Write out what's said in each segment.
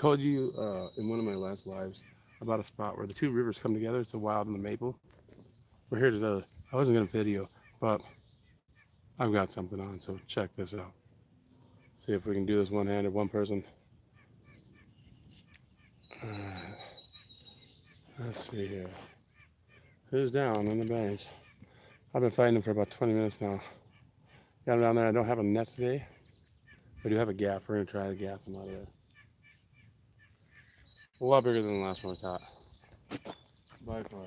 told you in one of my last lives about a spot where the two rivers come together. It's the Wild and the Maple. We're here today. I wasn't going to video, but I've got something on, so check this out. See if we can do this one-handed, one person. Let's see here. Who's down on the banks? I've been fighting them for about 20 minutes now. Got them down there. I don't have a net today. I do have a gaff. We're going to try to gaff them out of there. A lot bigger than the last one I caught. By far.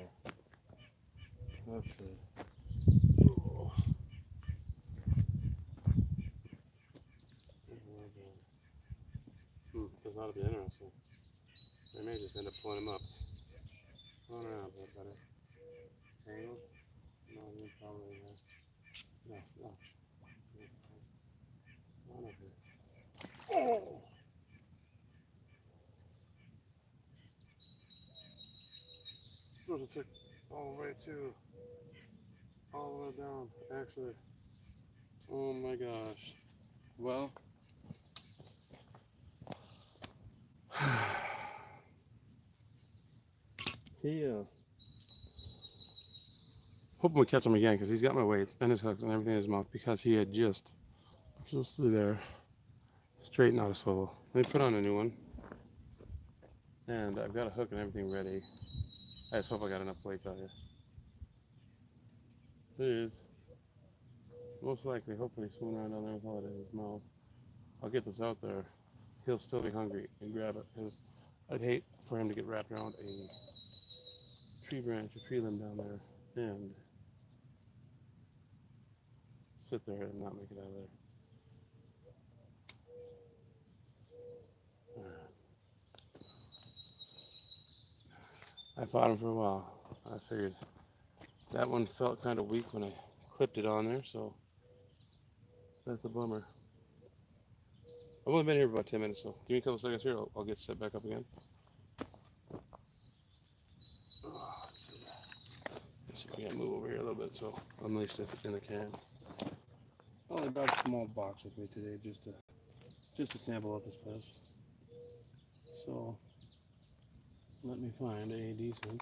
Let's see. Oh. This ought to be interesting. I may just end up pulling him up. Come on around a bit, buddy. Tangled? No, you're probably there. No, no. Come on up here. Oh! Supposed to take all the way to, all the way down, actually. Oh my gosh. Well, he, hoping we catch him again because he's got my weights and his hooks and everything in his mouth because he had just there straightened out a swivel. Let me put on a new one. And I've got a hook and everything ready. I just hope I got enough weights out here. It is most likely, hopefully, swimming around down there with all that in his mouth. I'll get this out there. He'll still be hungry and grab it because I'd hate for him to get wrapped around a tree branch, a tree limb down there, and sit there and not make it out of there. I fought him for a while. I figured that one felt kind of weak when I clipped it on there, so that's a bummer. I've only been here for about 10 minutes, so give me a couple seconds here. I'll get set back up again. Let's see if I can move over here a little bit so I'm at least in the can. I only brought a small box with me today just to sample out this place. So let me find a decent.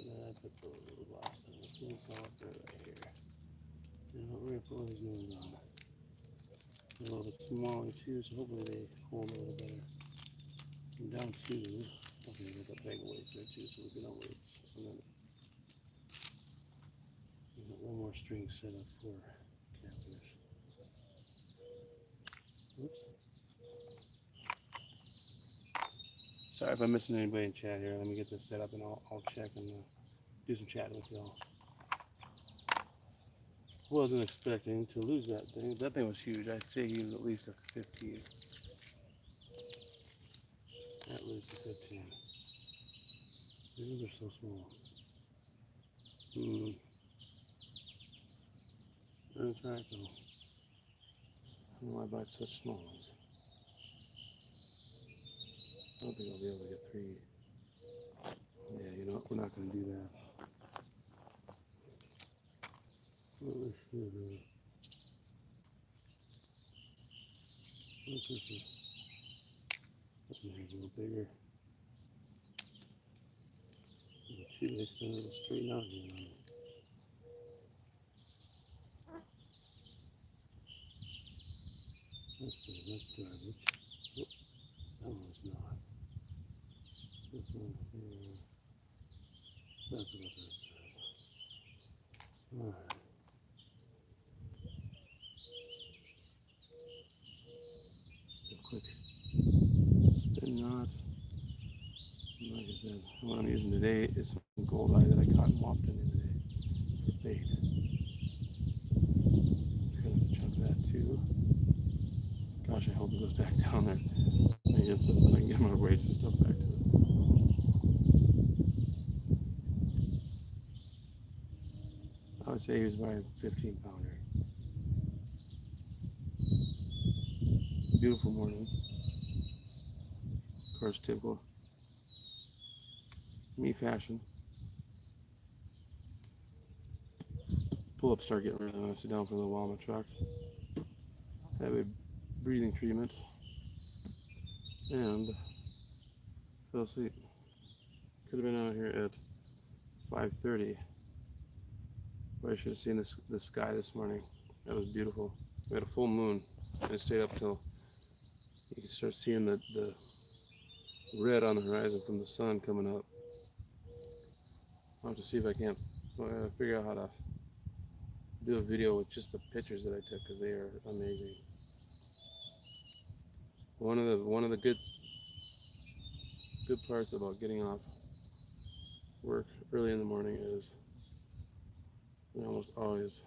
I put the little glass in. Let's see what's all up there right here. And we're gonna put one of these new ones on. A little bit smaller too, so hopefully they hold a little better. I'm down two. Okay, we've got bag of weights there too, so we've got no weights. And then we've got one more string set up for catfish. Oops. Sorry if I'm missing anybody in chat here. Let me get this set up and I'll check and do some chatting with y'all. Wasn't expecting to lose that thing. That thing was huge. I'd say he was at least a 15. At least a 15. These are so small. That's right though. I don't know why I bought such small ones. I don't think I'll be able to get 3. Yeah, you know what? We're not going to do that. Oh, shit. This one here's a little bigger. Shoot, it's going to straighten out here. That's garbage. Oh, that one's not. This one here. That's what that says. Alright. A quick spin knot. Like I said, what I'm using today is some goldeye that I caught in Lofton the other day for bait. Kind of a chunk of that too. Gosh, I hope it goes back down there. I guess so that I can get my weights and stuff back to it. I would say he was about a 15-pounder. Beautiful morning. Of course, typical me fashion. Pull up, start getting ready. I sit down for a little while in my truck. Have a breathing treatment and fell asleep. Could have been out here at 5:30. But I should have seen the sky this morning. That was beautiful. We had a full moon and it stayed up till you could start seeing the red on the horizon from the sun coming up. I'll have to see if I can't figure out how to do a video with just the pictures that I took because they are amazing. One of the good parts about getting off work early in the morning is we almost always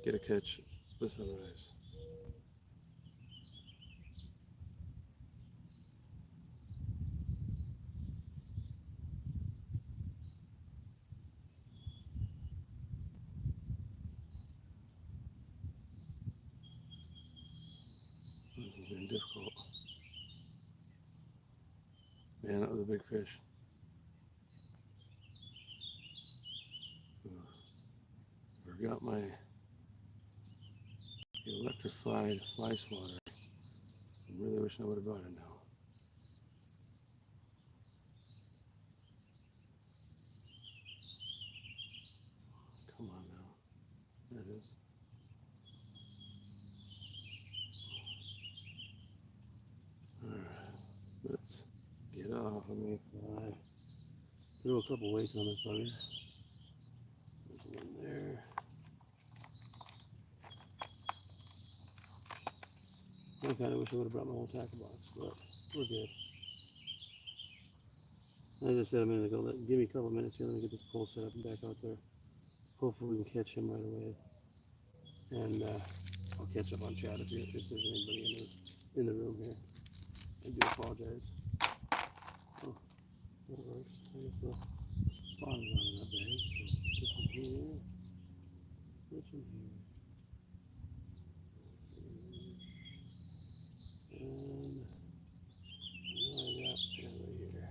get to catch the sunrise. This has been difficult. Man, that was a big fish. Forgot my electrified fly swatter. I'm really wishing I would have brought it now. Come on now. There it is. Alright, let's get off. Let me fly. Throw a couple weights on this bugger. There's one there. I kind of wish I would have brought my whole tackle box, but we're good. As I said a minute ago, give me a couple minutes here. Let me get this pole set up and back out there. Hopefully we can catch him right away. And I'll catch up on chat if there's anybody in the room here. I do apologize. Oh, that works. I guess the bottom's not in that bag. So this one here. This one here. And I got right here.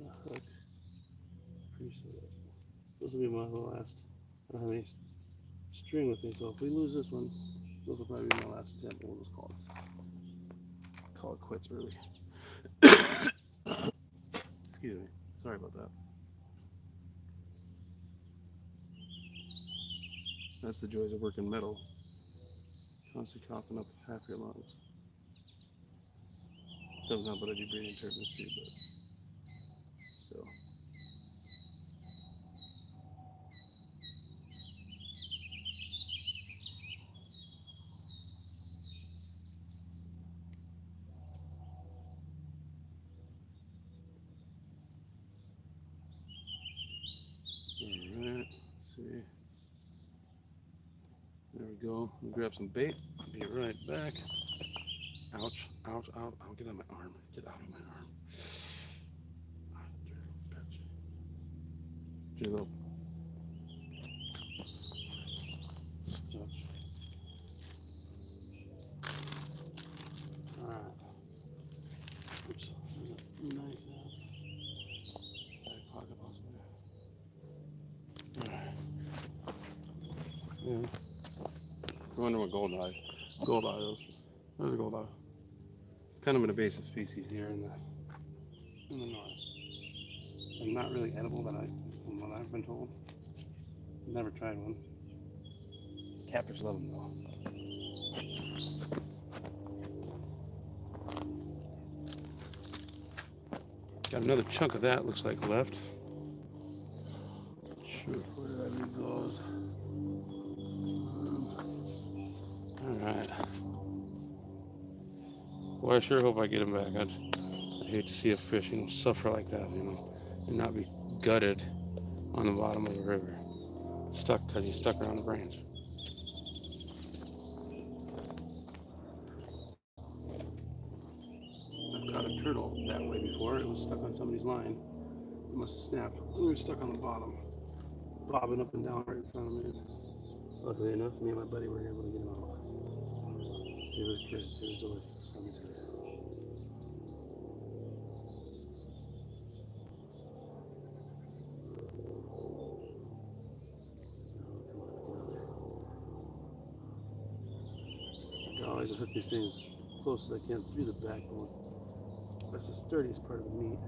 A hook. Appreciate it. This will be my last. I don't have any string with me, so if we lose this one, this will probably be my last attempt. We'll just call it quits early. Excuse me. Sorry about that. That's the joys of working metal. Constantly coughing up half your lungs. Doesn't help that I do breathing treatments too, but still. Alright, let's see. There we go. Let me grab some bait. I'll be right back. Ouch, ouch, ouch. Oh, get out of my arm. Get out of my arm. Dirty little stuff. Alright. Oops. There's a knife out. Back pocket possibly. Alright. Yeah. I wonder what goldeye is. There's a goldeye. It's kind of an invasive species here in the north. And not really edible, from what I've been told. Never tried one. Catfish love them though. Got another chunk of that, looks like, left. Shoot, where did I leave those? Alright. Well, I sure hope I get him back. I'd hate to see a fish, suffer like that, and not be gutted on the bottom of the river. Stuck because he's stuck around the branch. I've caught a turtle that way before. It was stuck on somebody's line. It must have snapped. We were stuck on the bottom, bobbing up and down right in front of me. Luckily enough, me and my buddy were able to get him out. It was good. It was delicious, let me tell you. like to hook these things as close as I can through the backbone. That's the sturdiest part of the meat.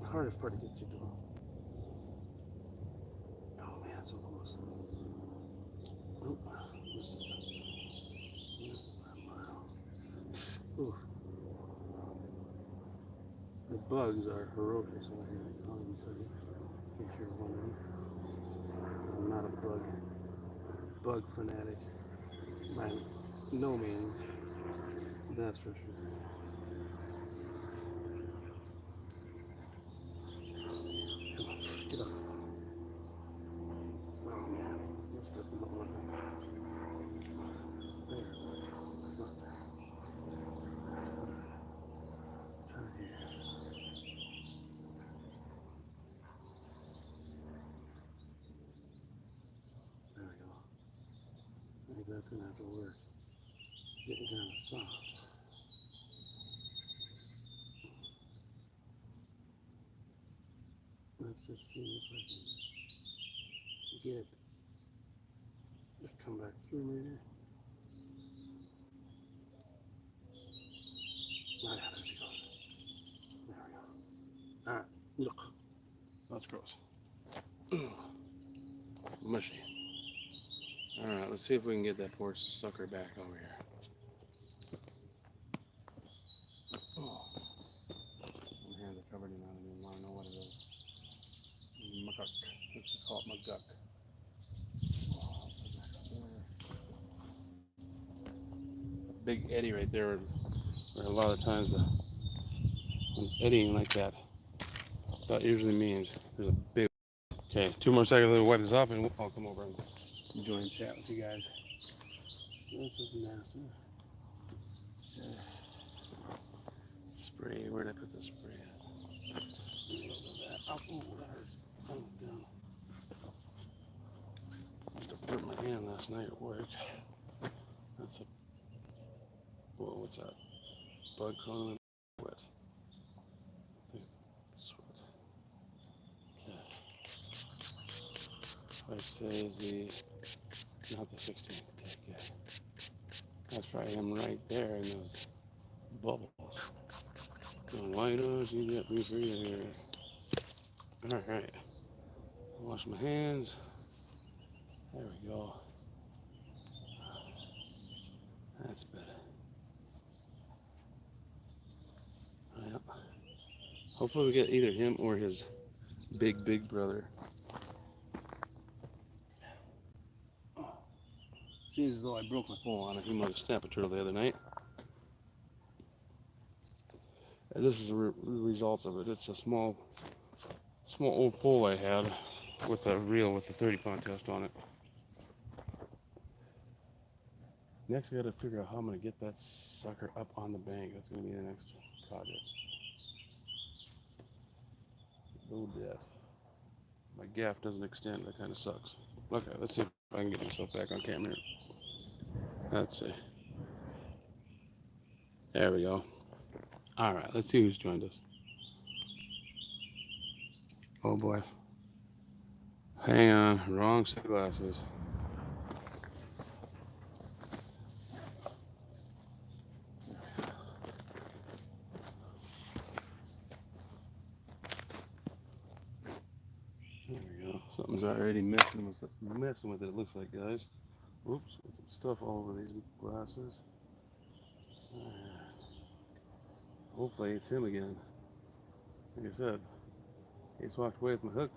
The hardest part to get through though. Oh man, so close. Oh, missed it. Ooh. The bugs are ferocious over here, I'll even tell you, in case you're wondering. I'm not a bug fanatic by no means, that's for sure. Come on, get up. Oh man, this does not want to. It's there, but it's not there. Try it here. There we go. I think that's gonna have to work. Getting kind of soft. Let's just see if I can get, just come back through maybe. Oh yeah, there she goes. There we go. Alright, look. That's gross. Mushy. Alright, let's see if we can get that poor sucker back over here. Oh. My hands are covered in it. I don't even want to know what it is. Mugguk. Let's just call it mugguk. Big eddy right there. Where a lot of times when it's eddying like that, that usually means there's a big. Okay, 2 more seconds to wipe this off and I'll come over and join and chat with you guys. This is massive. Okay. Spray, where'd I put the spray at? Oh, that hurts. Son of a gun. I must have burnt my hand last night at work. That's a. Whoa, what's that? Bug crawling in wet. I think it's sweat. Okay. I'd say is not the 16th. Okay. That's probably him right there in those bubbles. Why don't you get me free here? Alright. Wash my hands. There we go. That's better. Well, hopefully we get either him or his big brother. Seems as though I broke my pole on a humongous snapper turtle the other night. And this is the result of it. It's a small old pole I had with a reel with the 30-pound test on it. Next, I got to figure out how I'm going to get that sucker up on the bank. That's going to be the next project. No death. My gaff doesn't extend. That kind of sucks. Okay, let's see if I can get myself back on camera. Let's see. There we go. All right, let's see who's joined us. Oh boy. Hang on, wrong set of glasses. There we go. Something's already messing with it, it looks like, guys. Oops, with some stuff all over these glasses. Hopefully it's him again. Like I said, he's walked away with my hook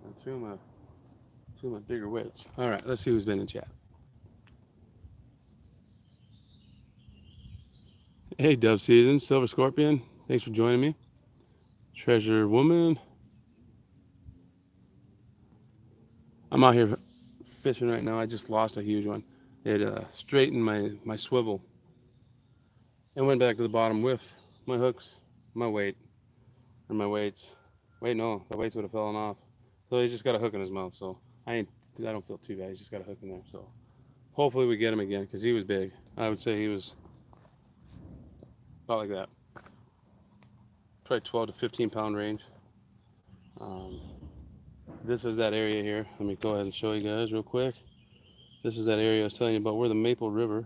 and two of my bigger weights. All right, let's see who's been in chat. Hey, Dove Season, Silver Scorpion, thanks for joining me. Treasure Woman. I'm out here fishing right now. I just lost a huge one. It straightened my swivel and went back to the bottom with my hooks, my weight, and my weights. Wait, no, the weights would have fallen off. So he's just got a hook in his mouth. So I don't feel too bad. He's just got a hook in there. So hopefully we get him again because he was big. I would say he was about like that. Probably 12 to 15 pound range. This is that area here. Let me go ahead and show you guys real quick. This is that area I was telling you about where the Maple River,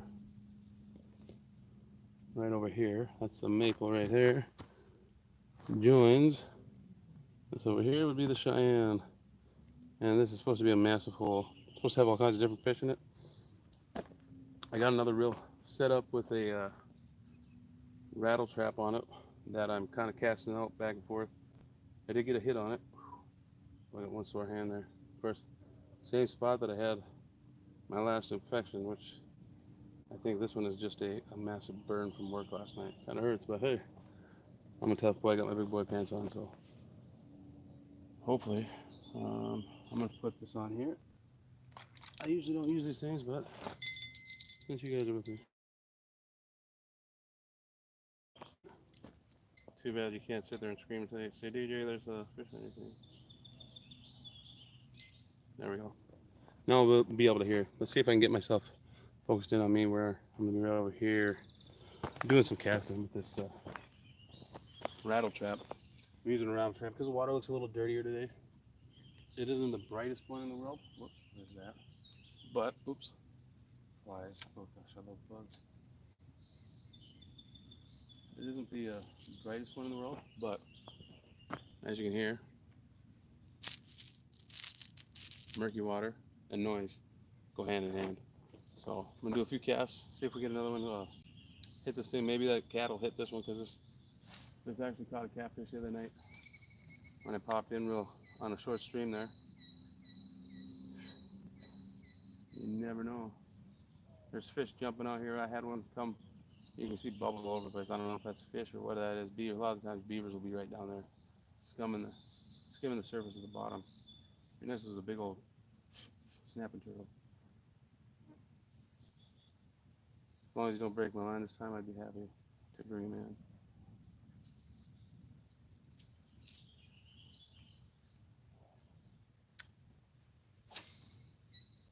right over here. That's the Maple right there. Joins. This over here would be the Cheyenne. And this is supposed to be a massive hole. It's supposed to have all kinds of different fish in it. I got another reel set up with a rattle trap on it that I'm kind of casting out back and forth. I did get a hit on it. I got one sore hand there. Of course, same spot that I had my last infection, which I think this one is just a massive burn from work last night. Kind of hurts, but hey, I'm a tough boy. I got my big boy pants on, so hopefully I'm going to put this on here. I usually don't use these things, but since you guys are with me. Too bad you can't sit there and scream until you say, DJ, there's a fish on anything. There we go. Now we'll be able to hear. Let's see if I can get myself focused in on me where I'm going to be right over here doing some casting with this rattle trap. I'm using a rattle trap because the water looks a little dirtier today. It isn't the brightest one in the world. Whoops, there's that. But, oops, flies. Oh gosh, I love bugs. It isn't the brightest one in the world, but as you can hear, murky water and noise go hand in hand. So I'm gonna do a few casts, see if we get another one hit this thing. Maybe that cat will hit this one because this actually caught a catfish the other night when I popped in real on a short stream there. You never know. There's fish jumping out here. I had one come. You can see bubbles all over the place. I don't know if that's fish or what that is. Beaver. A lot of times beavers will be right down there, skimming the surface of the bottom. And this is a big old snapping turtle. As long as you don't break my line this time, I'd be happy to bring him in.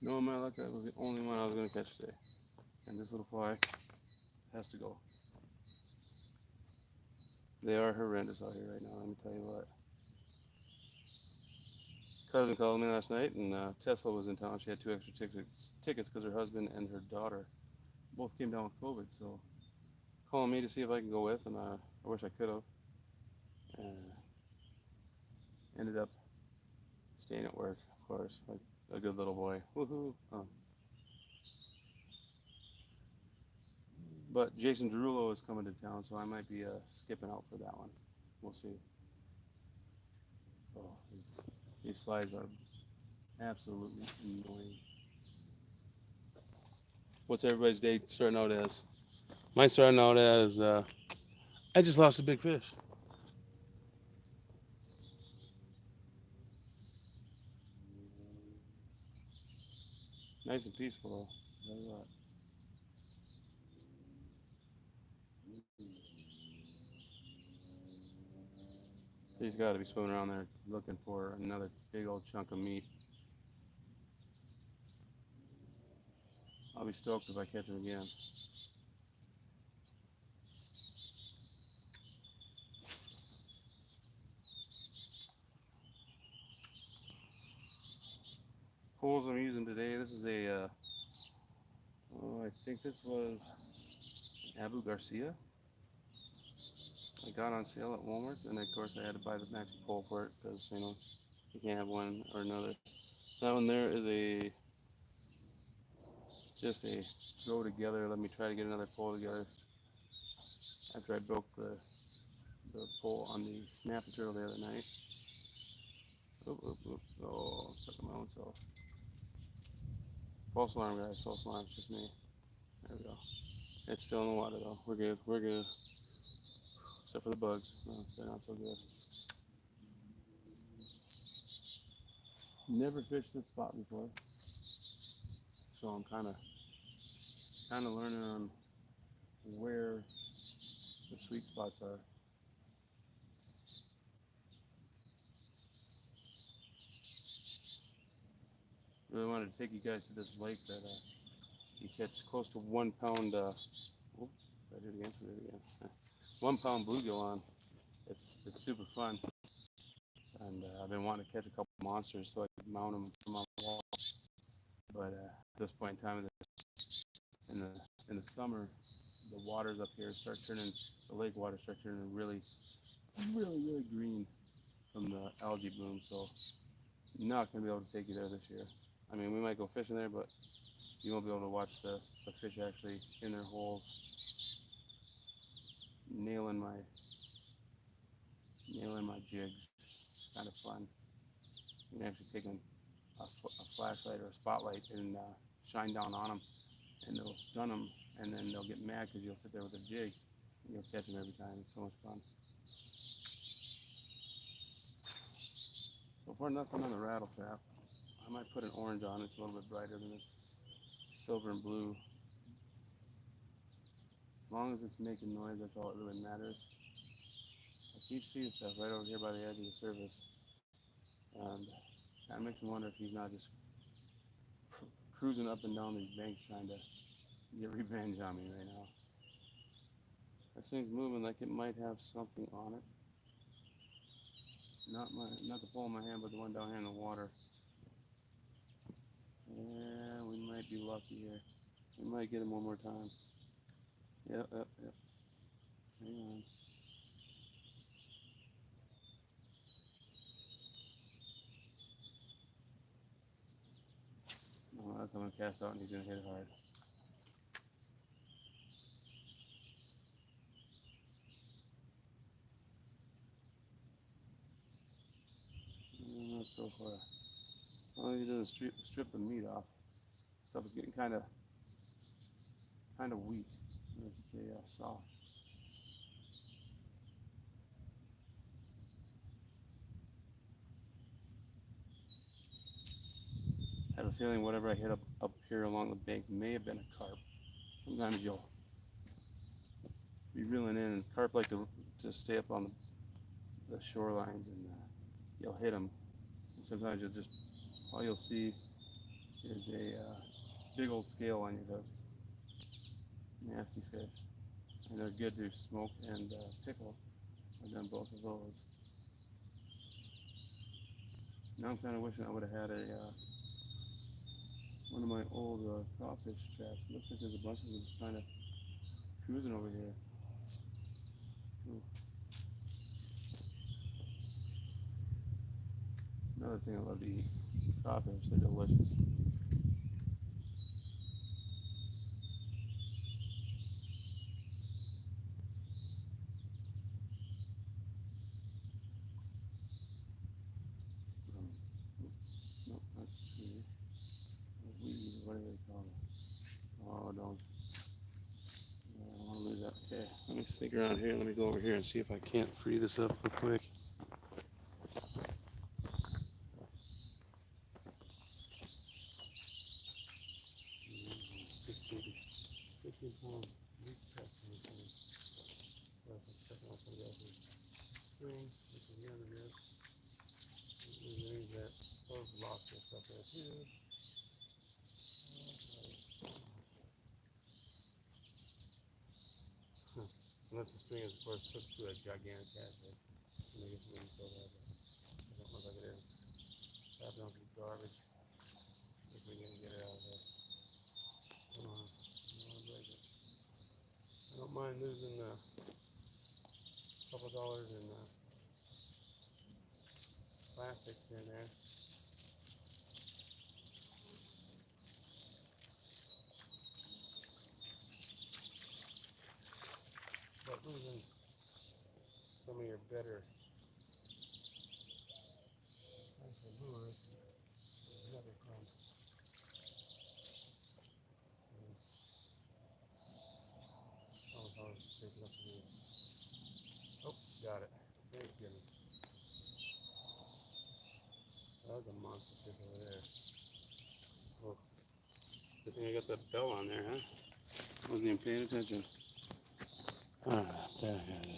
No, my luck, that was the only one I was going to catch today. And this little fly has to go. They are horrendous out here right now, let me tell you what. Cousin called me last night, and Tesla was in town. She had 2 extra tickets because her husband and her daughter both came down with COVID. So calling me to see if I can go with, and I wish I could have. Ended up staying at work, of course, like a good little boy. Woohoo! But Jason Derulo is coming to town, so I might be skipping out for that one. We'll see. Oh, these flies are absolutely annoying. What's everybody's day starting out as? Mine's starting out as I just lost a big fish. Nice and peaceful. Tell you what. He's got to be swimming around there looking for another big old chunk of meat. I'll be stoked if I catch him again. Poles I'm using today, this is a, I think this was Abu Garcia. I got on sale at Walmart, and of course I had to buy the maxi pole for it because, you know, you can't have one or another. That one there is just a throw together. Let me try to get another pole together after I broke the pole on the snapping turtle the other night. Oop, oop, oop. Oh, I'm stuck on my own self. False alarm, guys. False alarm. It's just me. There we go. It's still in the water, though. We're good. We're good. Except for the bugs. No, they're not so good. Never fished this spot before, so I'm kind of learning on where the sweet spots are. Really wanted to take you guys to this lake that you catch close to 1 pound. Oh, I did it again. 1 pound bluegill on. It's super fun, and I've been wanting to catch a couple monsters so I could mount them from on the wall. But at this point in time in the summer, the waters up here start turning, the lake waters start turning really green from the algae bloom. So not gonna be able to take you there this year. I mean, we might go fishing there, but you won't be able to watch the fish actually in their holes nailing my jigs. It's kind of fun. You can actually take a flashlight or a spotlight and shine down on them, and it'll stun them, and then they'll get mad because you'll sit there with a jig and you'll catch them every time. It's so much fun. So far, nothing on the rattle trap. I might put an orange on. It's a little bit brighter than this silver and blue. As long as it's making noise, that's all that really matters. I keep seeing stuff right over here by the edge of the surface, and that makes me wonder if he's not just cruising up and down these banks trying to get revenge on me right now. This thing's moving like it might have something on it. Not the pole in my hand, but the one down here in the water. Yeah, we might be lucky here. We might get him one more time. Yep. Hang on. Oh, that's gonna cast out and he's gonna hit it hard. Not so far. As long as he doesn't strip the meat off. Stuff is getting kind of weak. I could say soft. I have a feeling whatever I hit up here along the bank may have been a carp. Sometimes you'll be reeling in, and carp like to stay up on the shorelines, and you'll hit them. And sometimes all you'll see is a big old scale on your hook. Nasty fish. And they're good to smoke and pickle. I've done both of those. Now I'm kind of wishing I would have had one of my old crawfish traps. Looks like there's a bunch of them just kind of cruising over here. Ooh. Another thing I love to eat, crawfish. They're delicious. Nope, that's tree. Weed, what do they call it? Oh, don't. I don't want to lose that. Okay, let me sneak around here. Let me go over here and see if I can't free this up real quick. Lost this up there too. Unless the string is, of course, hooked to a gigantic catfish. I guess it wouldn't feel that, but it don't look like it is. Tapping on some garbage. If we can get it out of there. Come on. Break it. I don't mind losing a couple dollars in plastic here and there. But losing some of your better lures is never fun. Oh, got it. Thank goodness. That was a monster fish over there. Oh, good thing I got that bell on there, huh? Wasn't even paying attention. Alright, there it is.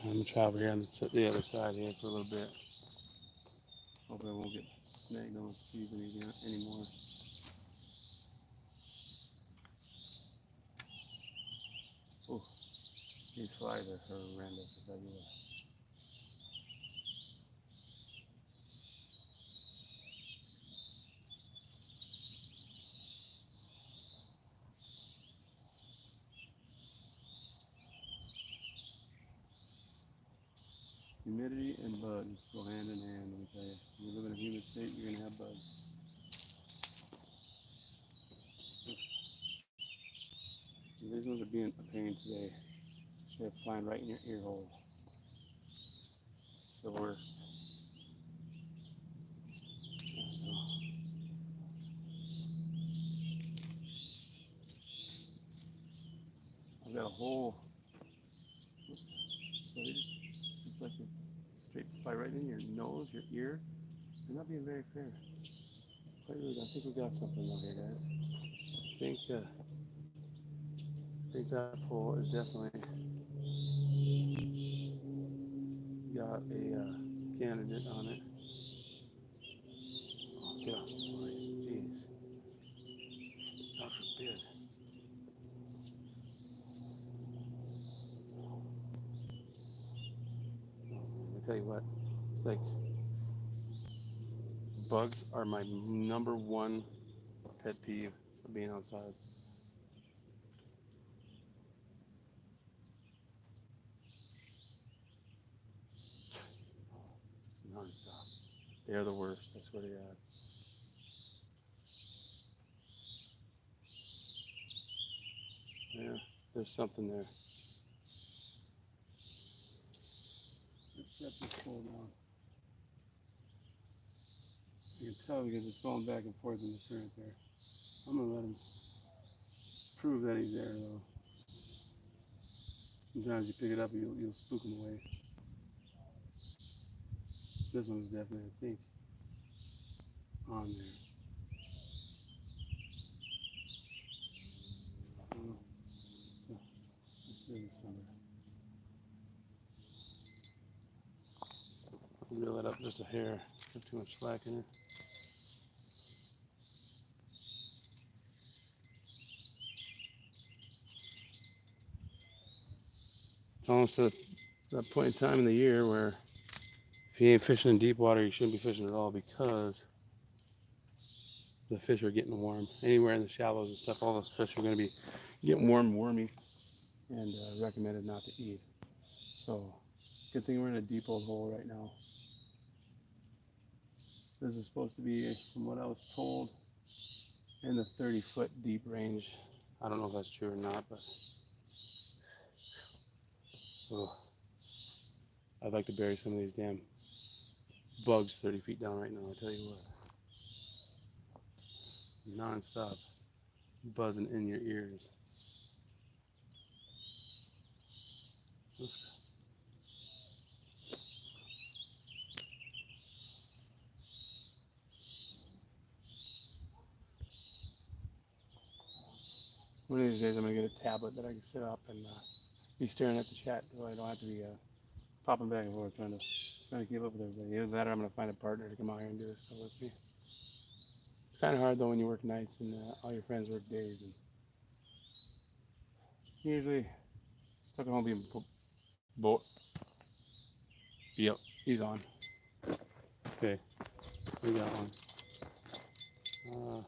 I'm gonna try over here on the other side here for a little bit. Hope I won't get snagged on the keys anymore. Oh, these flies are horrendous, I tell you what. Humidity and bugs go hand in hand, let me tell you. When you live in a humid state, you're going to have bugs. These ones are being a pain today. They're flying right in your ear hole. It's the worst. I've got a hole. So they just like to straight fly right in your nose, your ear. They're not being very fair. Quite rude. I think we got something out here, guys. I think that pole is definitely got a candidate on it. Oh, get off the flies. Jeez. God forbid. I tell you what, it's like bugs are my number one pet peeve for being outside. Non-stop. They're the worst, I swear to God. Yeah, there's something there. Let's set this pole down. You can tell because it's going back and forth in the current there. I'm gonna let him prove that he's there though. Sometimes you pick it up and you'll spook him away. This one's definitely, I think, on there. So, let's see this number. Reel it up just a hair. Got too much slack in it. It's almost at that point in time in the year where if you ain't fishing in deep water, you shouldn't be fishing at all because the fish are getting warm. Anywhere in the shallows and stuff, all those fish are going to be getting warm and wormy and recommended not to eat. So, good thing we're in a deep old hole right now. This is supposed to be, from what I was told, in the 30-foot deep range. I don't know if that's true or not, but I'd like to bury some of these damn bugs 30 feet down right now, I tell you what. Non-stop buzzing in your ears. One of these days I'm going to get a tablet that I can sit up and be staring at the chat so I don't have to be popping back and forth trying to keep up with everybody. Either that or I'm going to find a partner to come out here and do this stuff with me. It's kind of hard though when you work nights and all your friends work days. And usually stuck at home being bored. Yep, he's on. Okay, we got one.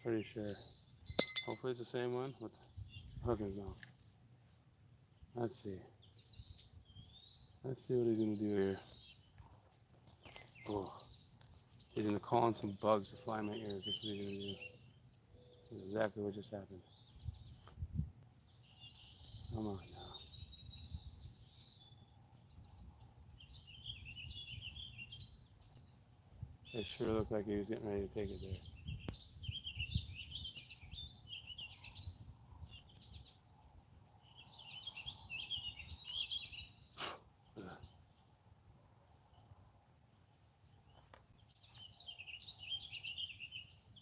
Pretty sure. Hopefully it's the same one with hook in his mouth. Let's see. Let's see what he's gonna do here. Oh, he's gonna call on some bugs to fly in my ears. That's what he's gonna do. That's exactly what just happened. Come on now. It sure looked like he was getting ready to take it there.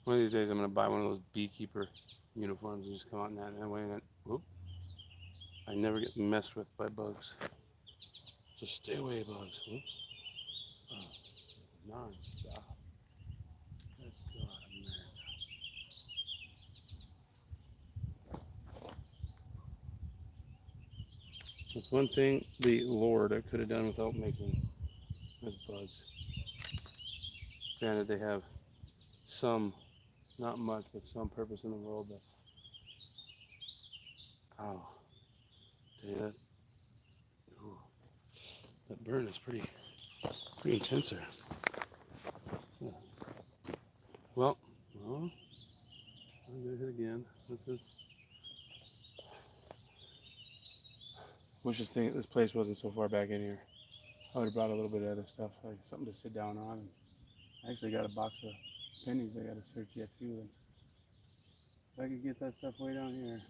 One of these days I'm gonna buy one of those beekeeper uniforms and just come out in that. And that way, whoop, I never get messed with by bugs. Just stay away, bugs. Whoop. Non-stop. Good God, America. That's one thing the Lord could have done without making with bugs. Granted, they have some, not much, but some purpose in the world. But oh, tell you that, ooh, that burn is pretty Pretty intense there. Well, I'm gonna hit again. Wish this place wasn't so far back in here. I would have brought a little bit of other stuff, like something to sit down on. And I actually got a box of pennies I got to search yet too. And if I could get that stuff way down here,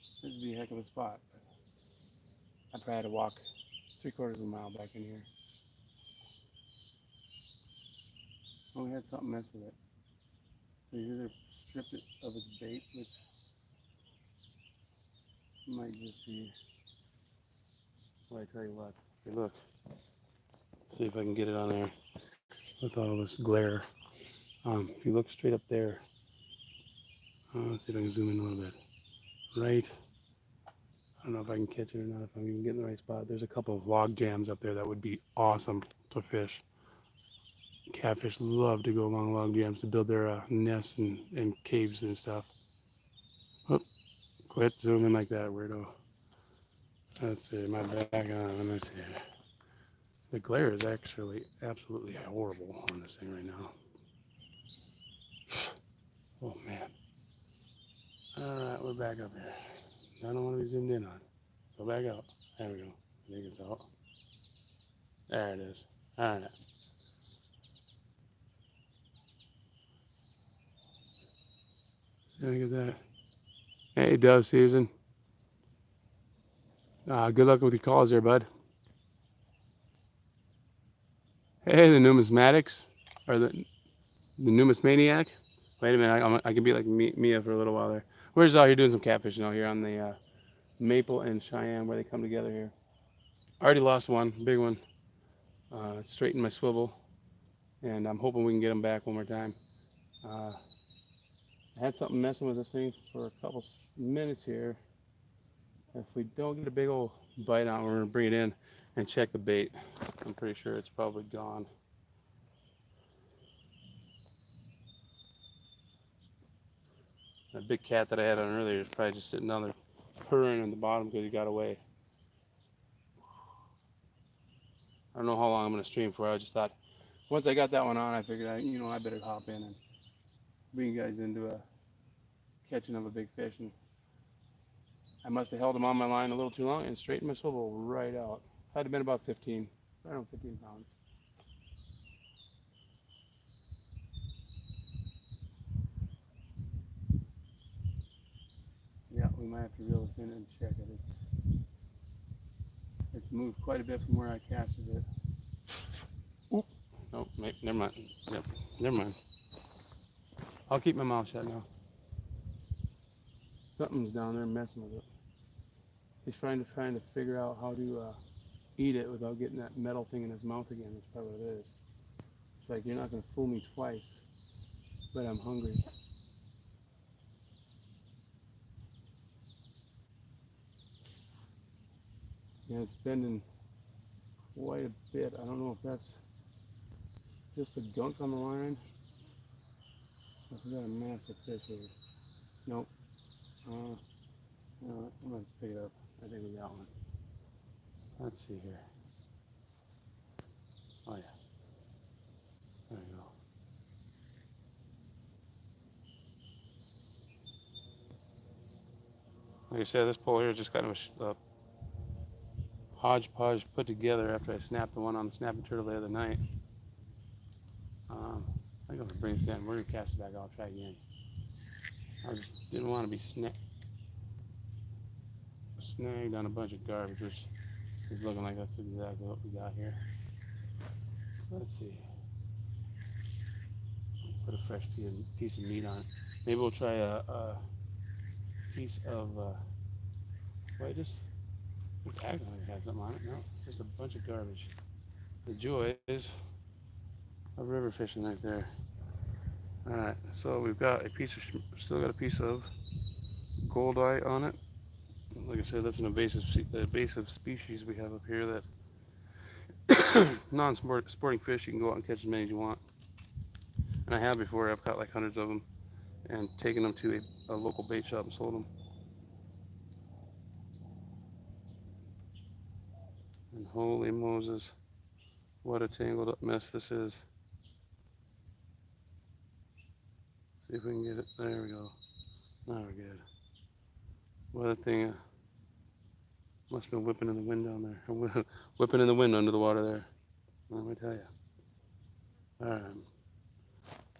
this would be a heck of a spot. But I probably had to walk 3/4 of a mile back in here. Oh, we had something mess with it. So you either stripped it of its bait, which might just be. Well, I tell you what. Hey, look. See if I can get it on there with all this glare. If you look straight up there, let's see if I can zoom in a little bit. Right. I don't know if I can catch it or not, if I'm even getting the right spot. There's a couple of log jams up there that would be awesome to fish. Catfish love to go along log jams to build their nests and caves and stuff. Oh, quit zooming like that, weirdo. Let's see, my back on. Let's see. The glare is actually absolutely horrible on this thing right now. Oh man. Alright, we're back up here. I don't want to be zoomed in on. Go back out. There we go. I think it's out. There it is. Alright. Look at that. Hey, dove season. Good luck with your calls there, bud. Hey, the numismatics, or the numismaniac. Wait a minute, I can be like Mia for a little while there. We're just out here doing some catfishing out here on the Maple and Cheyenne where they come together here. I already lost one, big one. Straightened my swivel, and I'm hoping we can get them back one more time. I had something messing with this thing for a couple minutes here. If we don't get a big old bite on it, we're gonna bring it in and check the bait. I'm pretty sure it's probably gone. That big cat that I had on earlier is probably just sitting down there purring in the bottom because he got away. I don't know how long I'm gonna stream for. I just thought once I got that one on, I figured I better hop in and bring you guys into a catching of a big fish. And I must have held him on my line a little too long and straightened my swivel right out. Had to been about 15, right around 15 pounds. Yeah, we might have to reel this in and check it. It's moved quite a bit from where I casted it. Oop. Nope, never mind. Yep, never mind. I'll keep my mouth shut now. Something's down there messing with it. He's trying to figure out how to eat it without getting that metal thing in his mouth again. That's probably what it is. It's like, you're not going to fool me twice, but I'm hungry. Yeah, it's bending quite a bit. I don't know if that's just the gunk on the line. We got a massive fish here. Nope. No, I'm going to pick it up. I think we got one. Let's see here. Oh yeah. There we go. Like I said, this pole here just kind of a hodgepodge put together after I snapped the one on the snapping turtle the other night. I think I'm gonna bring this in. We're gonna cast it back. I'll try again. I just didn't want to be snagged on a bunch of garbage, which is looking like that's exactly what we got here. Let's see. Put a fresh piece of meat on it. Maybe we'll try a piece of. Well, just acting like it had something on it. No, it's just a bunch of garbage. The joys of river fishing right there. All right, so we've got still got a piece of goldeye on it. Like I said, that's an invasive species we have up here that non-sporting fish, you can go out and catch as many as you want. And I have before. I've caught like hundreds of them and taken them to a local bait shop and sold them. And holy Moses, What a tangled up mess this is. See if we can get it. There we go. Now we're good. What a thing. Must have been whipping in the wind down there. Whipping in the wind under the water there. Let me tell you. Alright.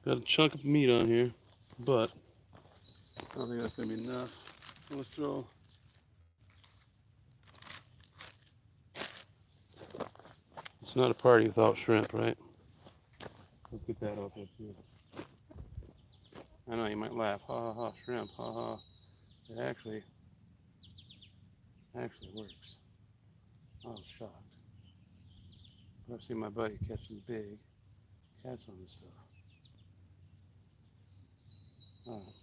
Got a chunk of meat on here, but I don't think that's going to be enough. Let's throw. It's not a party without shrimp, right? Let's get that out there too. I know you might laugh. Ha ha ha, shrimp. Ha ha. It actually works. I was shocked. I've seen my buddy catch some big cats on this stuff. Alright.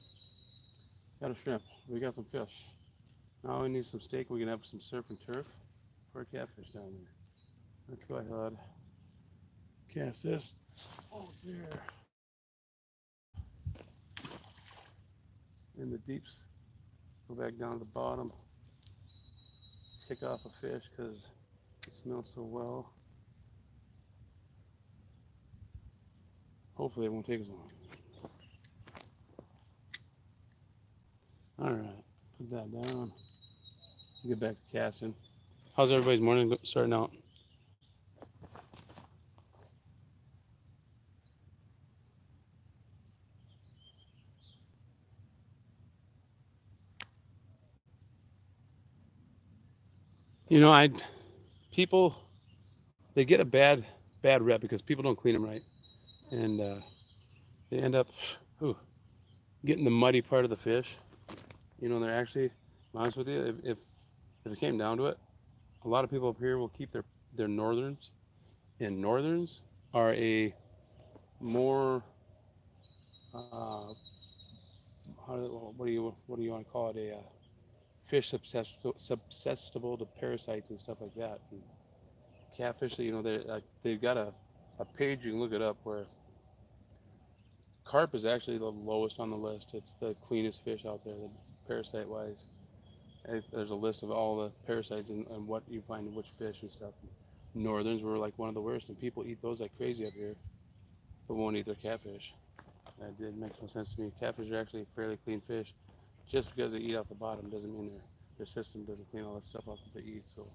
Got a shrimp. We got some fish. Now we need some steak. We can have some surf and turf for a catfish down there. Let's go ahead. Cast this over there in the deeps. Go back down to the bottom. Take off a fish because it smells so well. Hopefully it won't take as long. Alright, put that down. Get back to casting. How's everybody's morning starting out? You know, people, they get a bad rep because people don't clean them right, and they end up getting the muddy part of the fish. You know, they're actually, to be honest with you, if it came down to it, a lot of people up here will keep their northerns, and northerns are a more what do you want to call it, a fish susceptible to parasites and stuff like that. And catfish, you know, they've got a page, you can look it up, where carp is actually the lowest on the list. It's the cleanest fish out there, parasite wise. There's a list of all the parasites and what you find in which fish and stuff. Northerns were like one of the worst, and people eat those like crazy up here, but won't eat their catfish. That didn't make no sense to me. Catfish are actually fairly clean fish. Just because they eat off the bottom doesn't mean their system doesn't clean all that stuff off that they eat. So,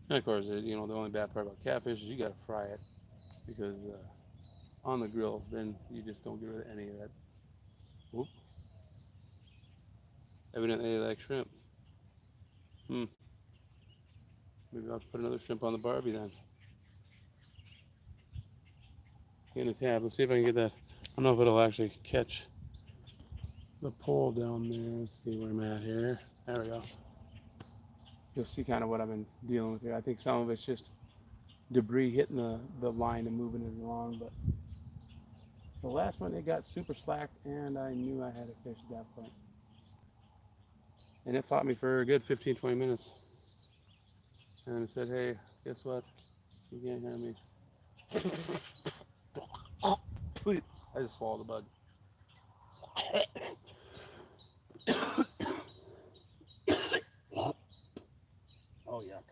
and of course, you know, the only bad part about catfish is you got to fry it, because on the grill, then you just don't get rid of any of that. Whoop. Evidently, they like shrimp. Maybe I'll put another shrimp on the Barbie then. Getting a tab. Let's see if I can get that. I don't know if it'll actually catch the pole down there. Let's see where I'm at here. There we go. You'll see kind of what I've been dealing with here. I think some of it's just debris hitting the line and moving it along, but the last one, it got super slack, and I knew I had a fish at that point. And it fought me for a good 15-20 minutes. And it said, hey, guess what? You can't hear me. I just swallowed a bug. Oh, yuck.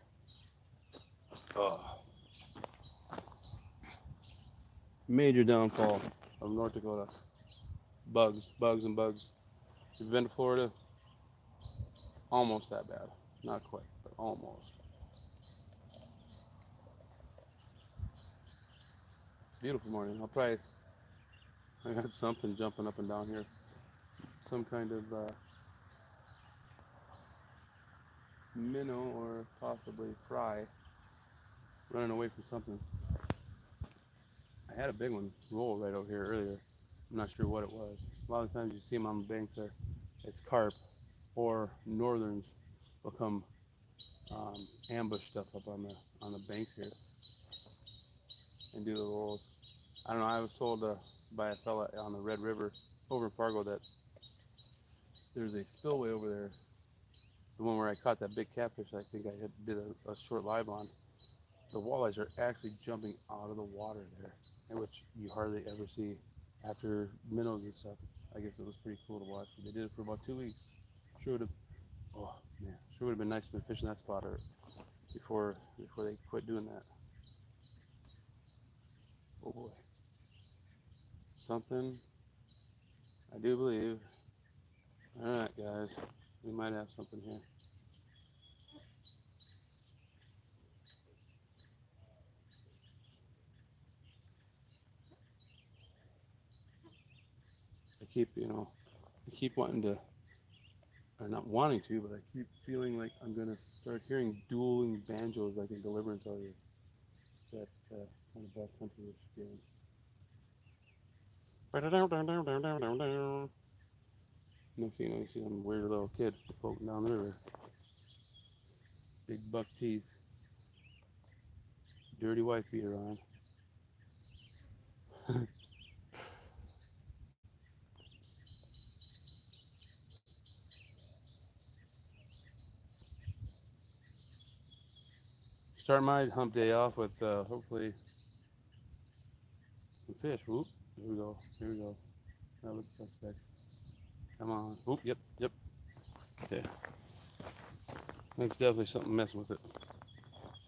Oh. Major downfall of North Dakota. Bugs, and bugs. If you've been to Florida, almost that bad. Not quite, but almost. Beautiful morning. I got something jumping up and down here. Some kind of minnow or possibly fry running away from something. I had a big one roll right over here earlier. I'm not sure what it was. A lot of times you see them on the banks there. It's carp, or northerns will come ambush stuff up on the banks here and do the rolls. I don't know. I was told by a fella on the Red River over in Fargo that there's a spillway over there, the one where I caught that big catfish. I think I did a short live on. The walleyes are actually jumping out of the water there, which you hardly ever see after minnows and stuff. I guess it was pretty cool to watch. They did it for about 2 weeks. Sure would have Oh man, sure would have been nice to be fishing that spot before they quit doing that. Oh boy, something I do believe. All right, guys, we might have something here. I keep wanting to, or not wanting to, but I keep feeling like I'm gonna start hearing dueling banjos like in Deliverance out here. That kind of backcountry was feeling. Next thing you know, you see some weird little kid floating down the river. Big buck teeth. Dirty wife beater on. Start my hump day off with hopefully some fish. Whoop. Here we go. Here we go. That looks suspect. Come on. Oop. Yep. Yep. Okay. That's definitely something messing with it.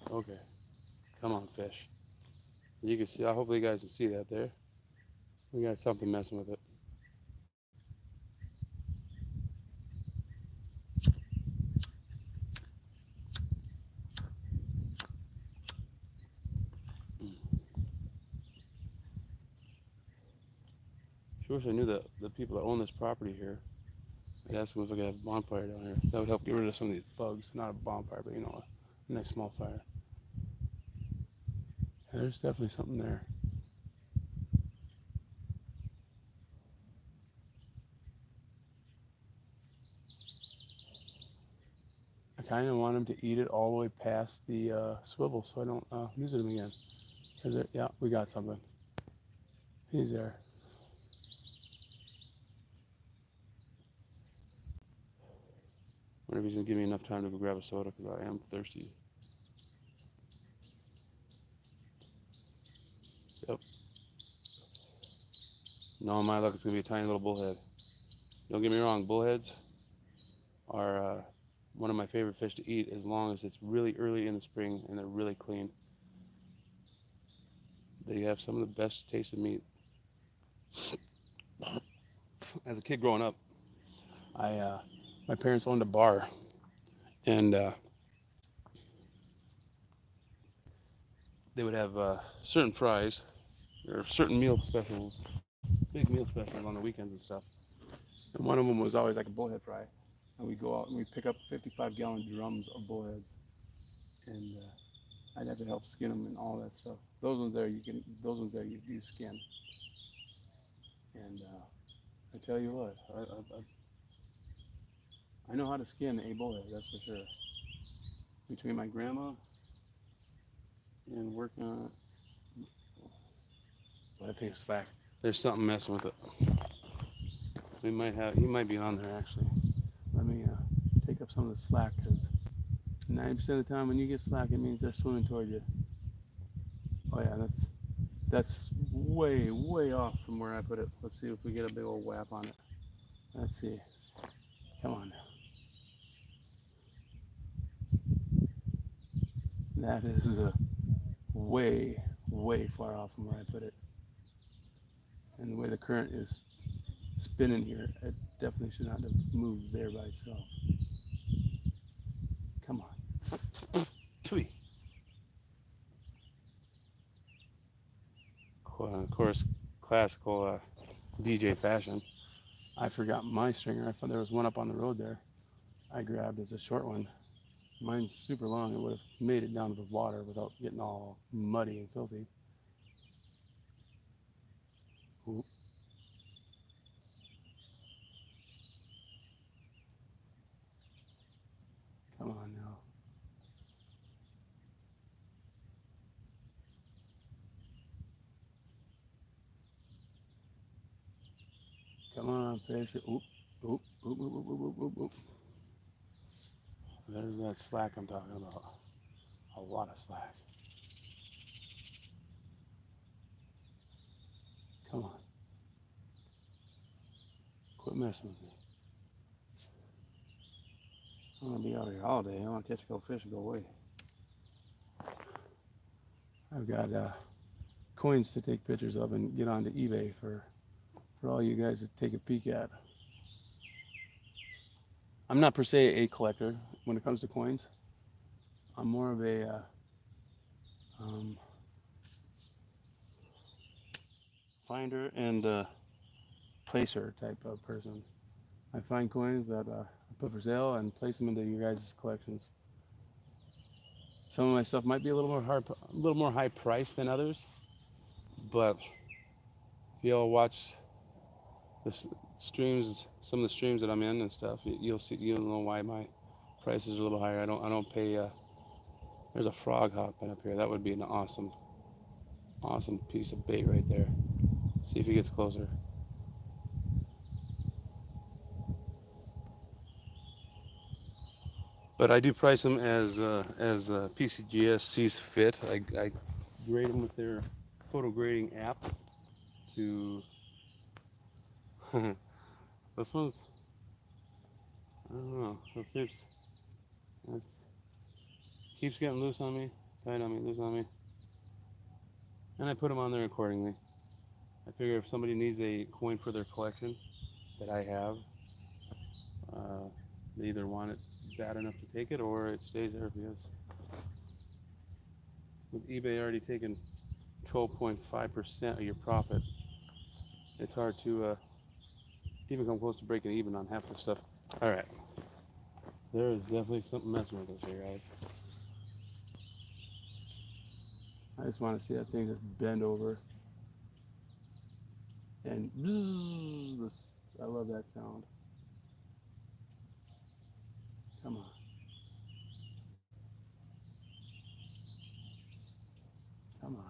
Okay. Come on, fish. You can see. Hopefully, you guys can see that there. We got something messing with it. Sure wish I knew the people that own this property here. I'd ask them if I could have a bonfire down here. That would help get rid of some of these bugs. Not a bonfire, but a nice small fire. Yeah, there's definitely something there. I kind of want him to eat it all the way past the swivel so I don't use it again. Yeah, we got something. He's there. I wonder if he's going to give me enough time to go grab a soda because I am thirsty. Yep. No, my luck, it's going to be a tiny little bullhead. Don't get me wrong, bullheads are one of my favorite fish to eat as long as it's really early in the spring and they're really clean. They have some of the best tasted meat. As a kid growing up, my parents owned a bar, and they would have certain fries or certain meal specials, big meal specials on the weekends and stuff. And one of them was always like a bullhead fry, and we'd go out and we'd pick up 55-gallon drums of bullheads, and I'd have to help skin them and all that stuff. Those ones there you do skin, and I tell you what, I know how to skin a bullhead, that's for sure. Between my grandma and working on it, I think it's slack. There's something messing with it. He might be on there actually. Let me take up some of the slack because 90% of the time when you get slack, it means they're swimming toward you. Oh yeah, that's way off from where I put it. Let's see if we get a big old whap on it. Let's see. Come on now. That is way far off from where I put it. And the way the current is spinning here, it definitely should not have moved there by itself. Come on. Tweet. Of course, classical DJ fashion. I forgot my stringer. I thought there was one up on the road there. I grabbed as a short one. Mine's super long. It would have made it down to the water without getting all muddy and filthy. Ooh. Come on now. Come on, fish. Oop, oop, oop, oop, oop, oop, oop, oop. There's that slack I'm talking about. A lot of slack. Come on. Quit messing with me. I'm gonna be out here all day. I want to catch a couple fish and go away. I've got coins to take pictures of and get onto eBay for all you guys to take a peek at. I'm not per se a collector when it comes to coins. I'm more of a finder and placer type of person. I find coins that I put for sale and place them into your guys' collections. Some of my stuff might be a little more high priced than others, but if you all watch the streams, some of the streams that I'm in and stuff, you'll know why my prices are a little higher. I don't pay. There's a frog hopping up here. That would be an awesome piece of bait right there. See if he gets closer. But I do price them as PCGS sees fit. I grade them with their photo grading app. To this one's, I don't know. It keeps getting loose on me, tight on me, loose on me, and I put them on there accordingly. I figure if somebody needs a coin for their collection that I have, they either want it bad enough to take it or it stays there, because with eBay already taking 12.5% of your profit, it's hard to even come close to breaking even on half the stuff. All right, there is definitely something messing with us here, guys. I just want to see that thing just bend over and bzzz, I love that sound. Come on. Come on.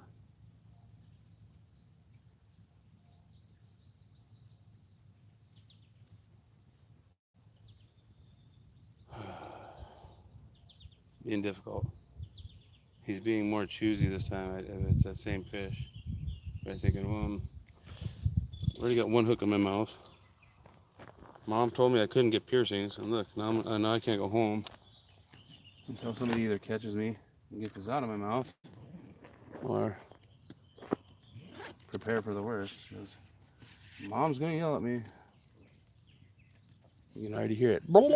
Being difficult. He's being more choosy this time. It's that same fish. But I'm thinking, well, I already got one hook in my mouth. Mom told me I couldn't get piercings, and look, now I can't go home until somebody either catches me and gets this out of my mouth, or prepare for the worst, because Mom's gonna yell at me. You can already hear it. There we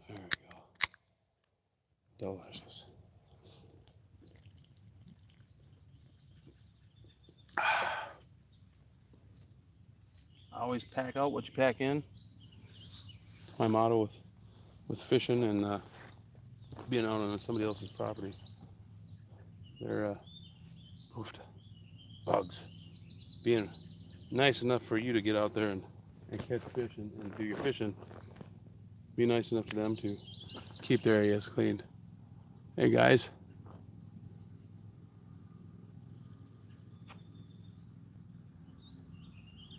go. Delicious. Always pack out what you pack in. It's my motto with fishing and being out on somebody else's property. They're bugs. Being nice enough for you to get out there and catch fish and do your fishing. Be nice enough to them to keep their areas cleaned. Hey guys.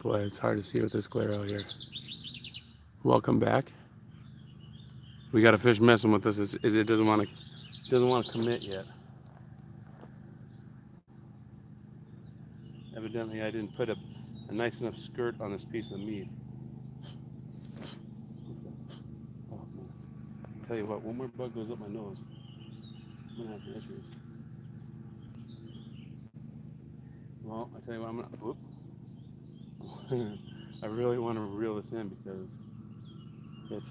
Boy, it's hard to see with this glare out here. Welcome back. We got a fish messing with us. It doesn't want to commit yet. Evidently, I didn't put a nice enough skirt on this piece of meat. Oh, man. I'll tell you what, one more bug goes up my nose, I'm gonna have some issues. Well, I tell you what, whoop. I really want to reel this in because it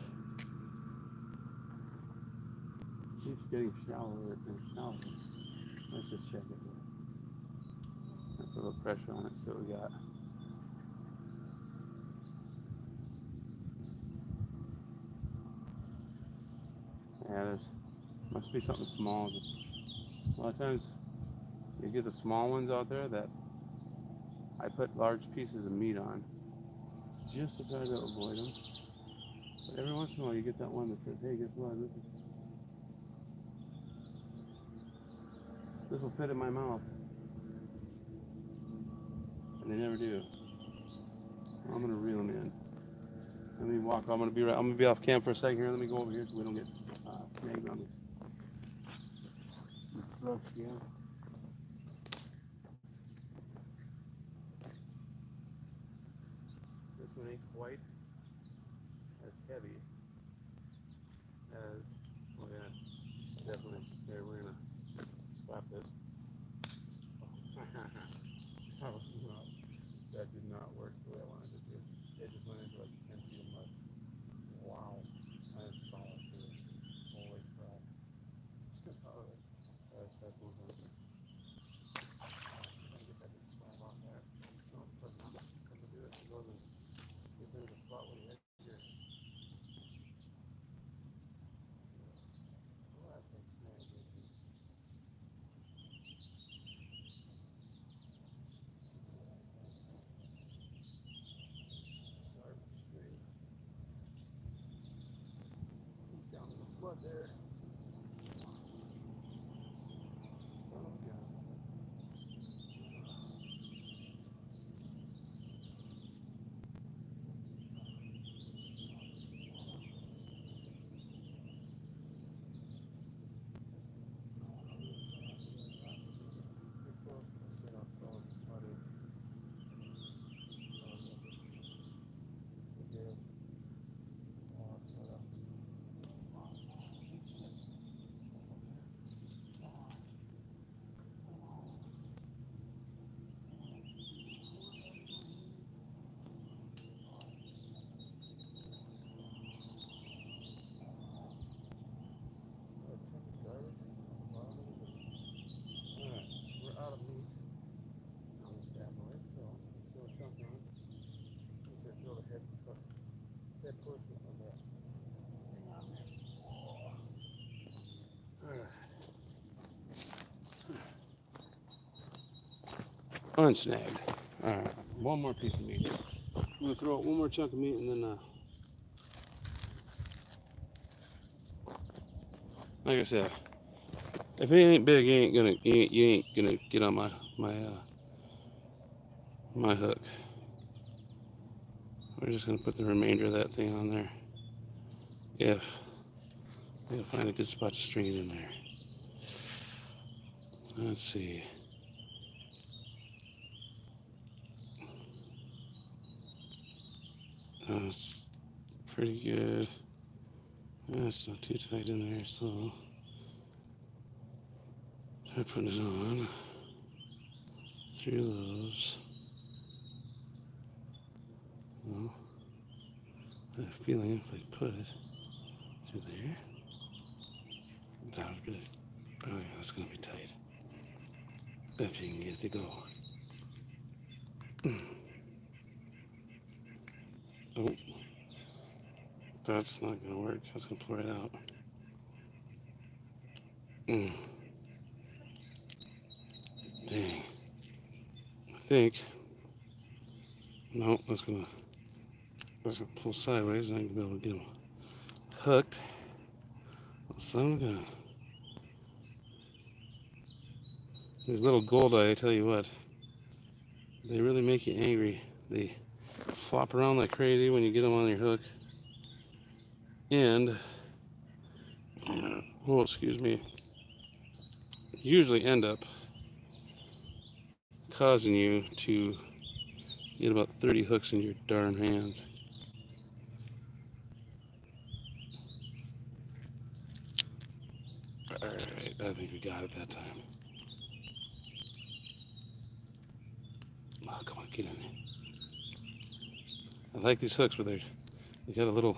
keeps getting shallower and shallower. Let's just check it. Put a little pressure on it, see what we got. Yeah, there's must be something small. Just a lot of times you get the small ones out there that I put large pieces of meat on just to try to avoid them. But every once in a while you get that one that says, hey, guess what? This will fit in my mouth. And they never do. I'm gonna reel them in. Let me walk. I'm gonna be off cam for a second here. Let me go over here so we don't get snagged on this brush again. ain't quite as heavy as, well, yeah, definitely. Here, we're gonna spot this. That was not, that did not work the way I wanted it to. It just went into like 10 feet of mud. Wow, that is solid too. Holy crap. Alright, that's one thing. Gotta get that big slab off there. No, it doesn't. Doesn't do it. It goes and gets into the spot where the edge here. The last thing snagged is this garbage string. He's down in the mud there. Son of a gun. Pretty close. Let's get off all this mud is. Good deal. Oh, it's set up. Alright, we're out of meat on this bad boy, so let's throw a chunk on it. Let's just throw the head portion of that. Alright. Unsnagged. Alright, one more piece of meat. I'm gonna throw out one more chunk of meat and then, like I said, if it ain't big, you ain't gonna get on my hook. We're just gonna put the remainder of that thing on there. If we gotta find a good spot to string it in there. Let's see. It's pretty good. It's not too tight in there, so try putting it on through those. Well, I have a feeling if I put it through there, that would be. Oh yeah, that's gonna be tight. If you can get it to go. Oh, that's not gonna work. That's gonna pull it out. Dang. I think. No, that's gonna pull sideways, and I'm gonna be able to get them hooked. Son of a gun. These little goldeye, I tell you what, they really make you angry. They flop around like crazy when you get them on your hook. And, oh, excuse me, usually end up causing you to get about 30 hooks in your darn hands. Alright, I think we got it that time. Oh, come on, get in there. I like these hooks, but they got a little.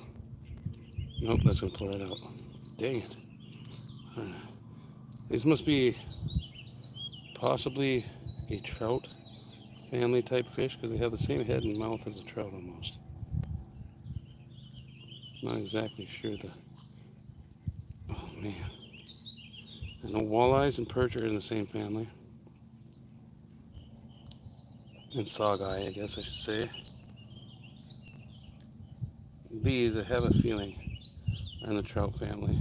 Nope, that's gonna pull right out. Dang it. Right. These must be possibly a trout family type fish because they have the same head and mouth as a trout almost. Not exactly sure the. Oh man. I know walleyes and perch are in the same family. And saugeye, I guess I should say. These, I have a feeling, are in the trout family.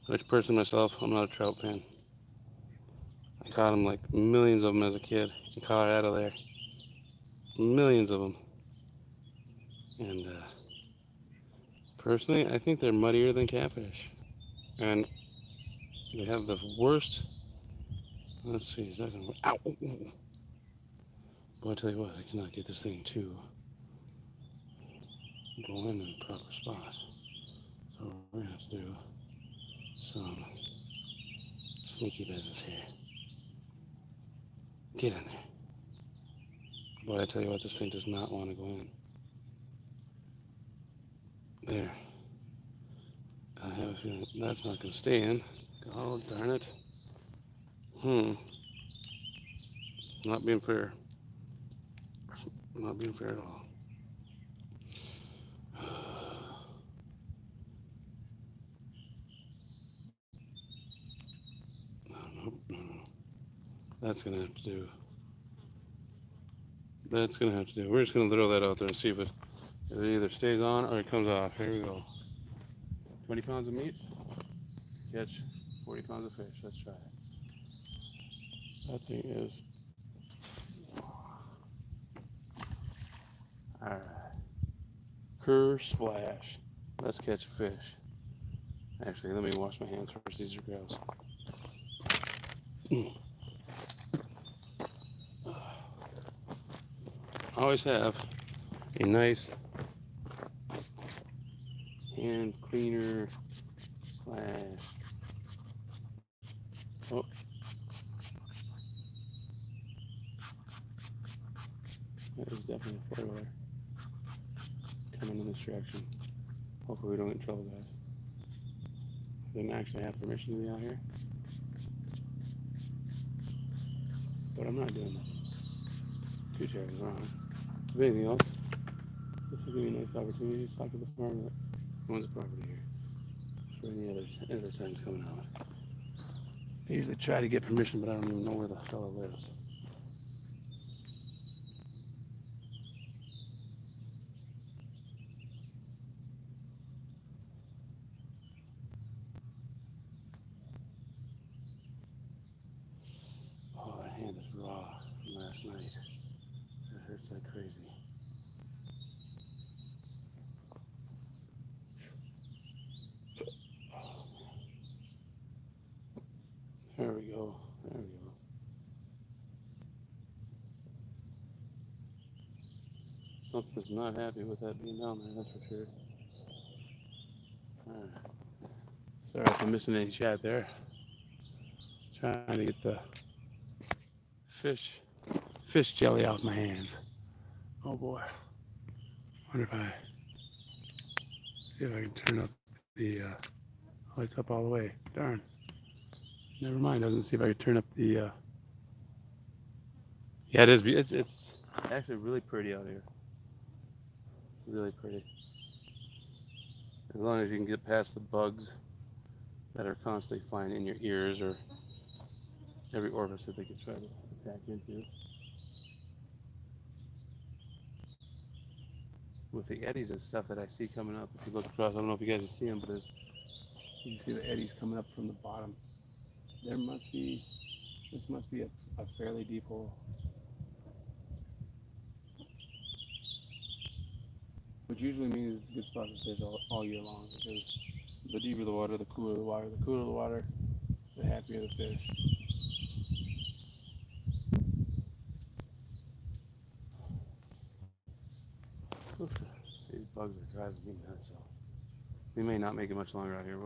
Which person myself, I'm not a trout fan. I caught them like millions of them as a kid in Colorado there. Millions of them. And personally, I think they're muddier than catfish. And they have the worst Let's see, is that gonna work? Ow! Boy, I tell you what, I cannot get this thing to go in the proper spot. So we're gonna have to do some sneaky business here. Get in there. Boy, I tell you what, this thing does not want to go in. There. I have a feeling that's not going to stay in. Oh, darn it. Not being fair. Not being fair at all. No. That's going to have to do. That's going to have to do. We're just going to throw that out there and see if it either stays on or it comes off. Here we go. 20 pounds of meat. Catch 40 pounds of fish. Let's try it. That thing is. Alright. Cur splash. Let's catch a fish. Actually, let me wash my hands first. These are gross. I always have a nice hand cleaner slash. Oh. That is definitely a four-wheeler coming in this direction. Hopefully we don't get in trouble, guys. I didn't actually have permission to be out here. But I'm not doing that too terribly wrong. If anything else, this will give me a nice opportunity to talk to the farmer that owns the property here. For any other times coming out. I usually try to get permission, but I don't even know where the fellow lives. Oh, my hand is raw from last night. It hurts like crazy. There we go. There we go. Something's not happy with that being down there, that's for sure. Alright. Sorry if I'm missing any chat there. Trying to get the fish jelly out my hands. Oh boy. Wonder if I see if I can turn up the lights up all the way. Darn. Never mind. Doesn't see if I can turn up the. Yeah, it is. It's actually really pretty out here. Really pretty. As long as you can get past the bugs that are constantly flying in your ears or every orifice that they could try to attack into. With the eddies and stuff that I see coming up, if you look across, I don't know if you guys can see them, but you can see the eddies coming up from the bottom. This must be a fairly deep hole. Which usually means it's a good spot to fish all year long, because the deeper the water, the cooler the water. The cooler the water, the happier the fish. These bugs are driving me nuts, so we may not make it much longer out here.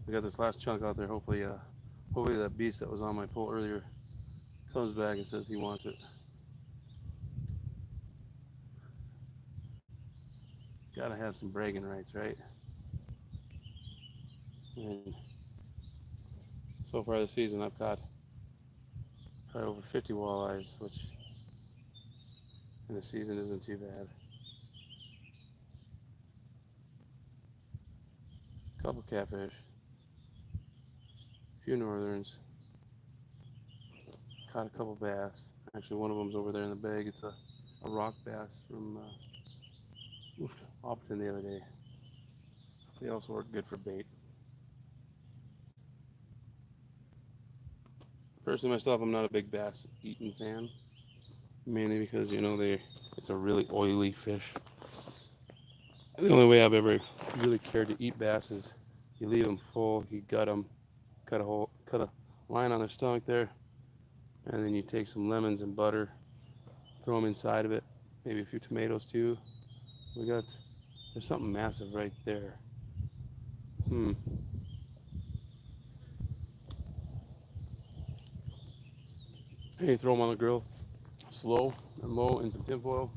We got this last chunk out there. Hopefully that beast that was on my pole earlier comes back and says he wants it. Gotta have some bragging rights, right? And so far this season, I've caught probably over 50 walleyes, which in the season isn't too bad. A couple catfish, a few northerns, caught a couple bass. Actually, one of them's over there in the bag. It's a rock bass from Opton the other day. They also work good for bait. Personally, myself, I'm not a big bass eating fan, mainly because it's a really oily fish. The only way I've ever really cared to eat bass is you leave them full, you gut them, cut a line on their stomach there, And then you take some lemons and butter, throw them inside of it, maybe a few tomatoes too. There's something massive right there. And you throw them on the grill, slow and low in some tinfoil.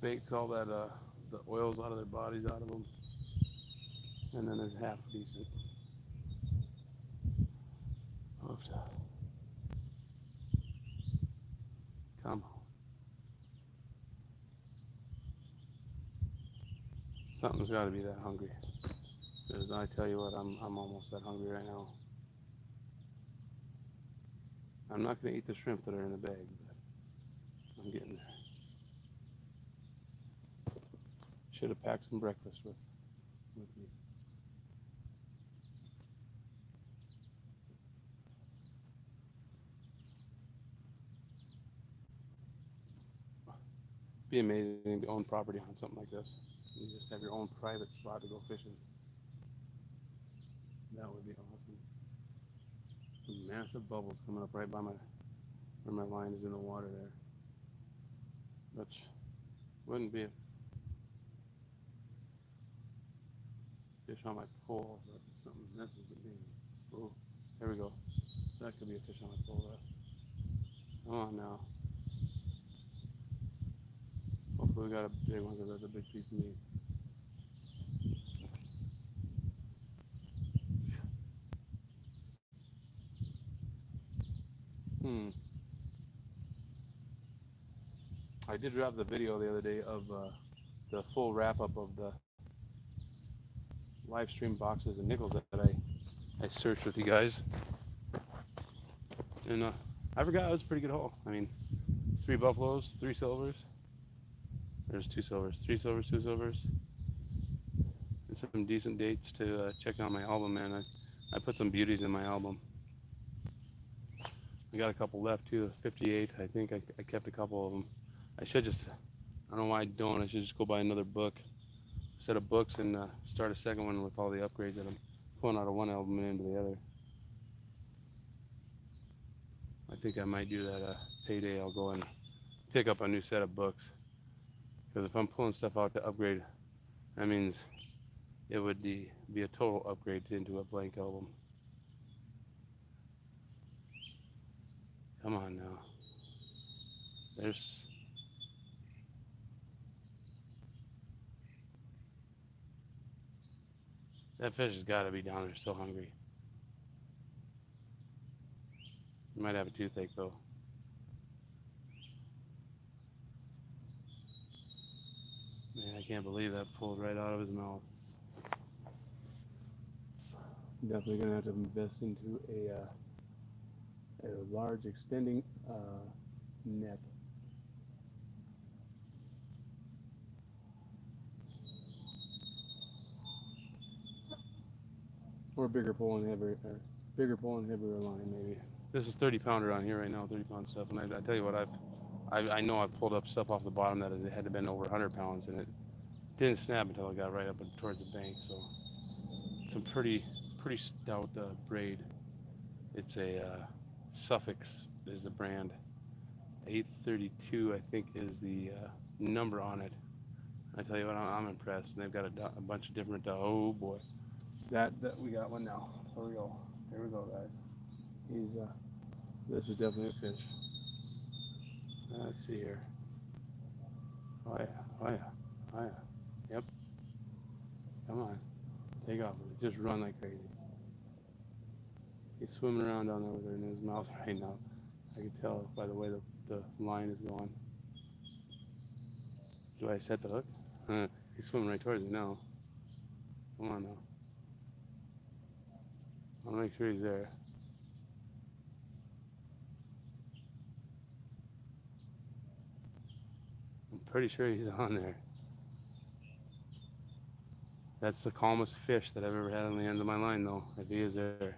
Bakes all that the oils out of their bodies out of them, and then they're half decent. Oops. Come on. Something's got to be that hungry. Because I tell you what, I'm almost that hungry right now. I'm not going to eat the shrimp that are in the bag, but I'm getting there. Should have packed some breakfast with me. Be amazing to own property on something like this. You just have your own private spot to go fishing. That would be awesome. Some massive bubbles coming up right by where my line is in the water there. Which wouldn't be a fish on my pole, but something messes with me. Oh, there we go. That could be a fish on my pole there. Come on now. Hopefully we got a big one because that's a big piece of meat. I did drop the video the other day of the full wrap-up of the live stream boxes and nickels that I searched with you guys. And I forgot it was a pretty good haul. I mean, 3 buffaloes, 3 silvers. There's 2 silvers, 3 silvers, 2 silvers. And some decent dates to check out my album, man. I put some beauties in my album. I got a couple left too, 58. I think I kept a couple of them. I should just, I don't know why I don't. I should just go buy another book, set of books, and start a second one with all the upgrades that I'm pulling out of one album and into the other. I think I might do that payday. I'll go and pick up a new set of books. Because if I'm pulling stuff out to upgrade, that means it would be a total upgrade into a blank album. Come on now. That fish has got to be down there still hungry. You might have a toothache though. Man, I can't believe that pulled right out of his mouth. Definitely gonna have to invest into a large extending net. Or bigger pole and heavier line maybe. This is 30 pounder on here right now, 30 pound stuff, and I tell you what, I know I've pulled up stuff off the bottom that it had been over 100 pounds, and it didn't snap until it got right up towards the bank. So some pretty stout braid. It's a Suffix is the brand. 832 I think is the number on it. I tell you what, I'm impressed. And they've got a bunch of different. Oh boy, that we got one now. Here we go. Here we go, guys. This is definitely a fish. Let's see here. Oh yeah, oh yeah, oh yeah. Yep. Come on, take off with it. Just run like crazy. He's swimming around down there with her in his mouth right now. I can tell by the way the line is going. Do I set the hook? He's swimming right towards me now. Come on now. I'll make sure he's there. I'm pretty sure he's on there. That's the calmest fish that I've ever had on the end of my line, though, if he is there.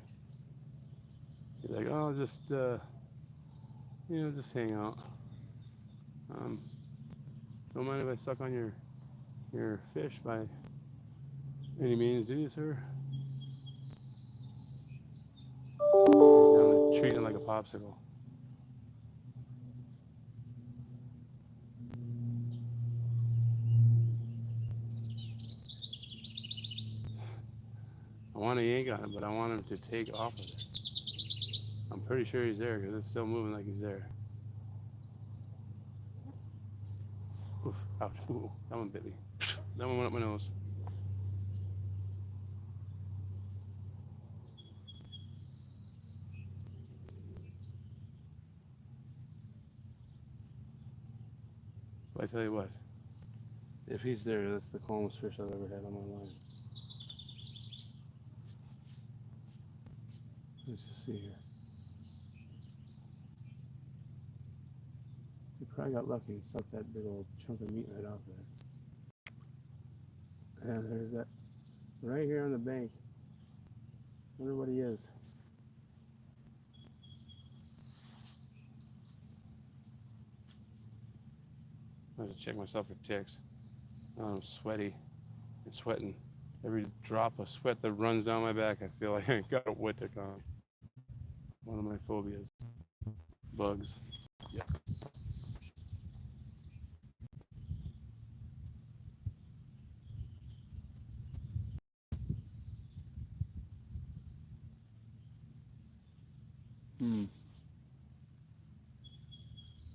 He's like, oh, just hang out. Don't mind if I suck on your fish by any means, do you, sir? He's on the treating it like a popsicle. I want to yank on it, but I want him to take off of it. I'm pretty sure he's there because it's still moving like he's there. Oof, ouch. Ooh, that one bit me. That one went up my nose. But I tell you what, if he's there, that's the calmest fish I've ever had on my line. Let's just see here. He probably got lucky and sucked that big old chunk of meat right off there. And there's that right here on the bank. Wonder what he is. I have to check myself for ticks. I'm sweaty and sweating. Every drop of sweat that runs down my back, I feel like I got a wet tick on. One of my phobias. Bugs. Yeah.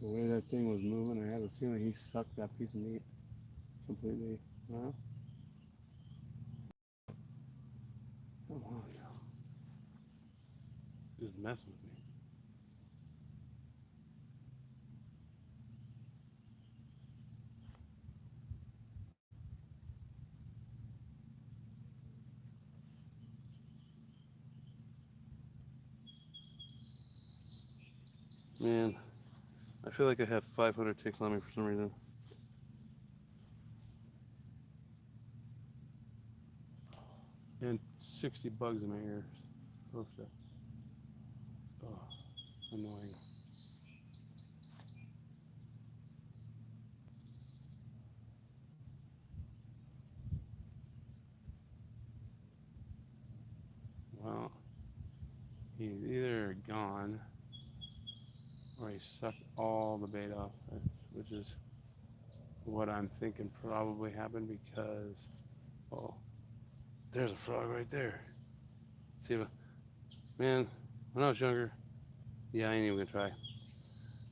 The way that thing was moving, I have a feeling he sucked that piece of meat completely. Well, come on now. Just messing with me. Man, I feel like I have 500 ticks on me for some reason. And 60 bugs in my ears. Oh, shit. Oh, annoying. Well, he's either gone or he sucked all the bait off, which is what I'm thinking probably happened because, oh, there's a frog right there. See, man, when I was younger, yeah, I ain't even gonna try.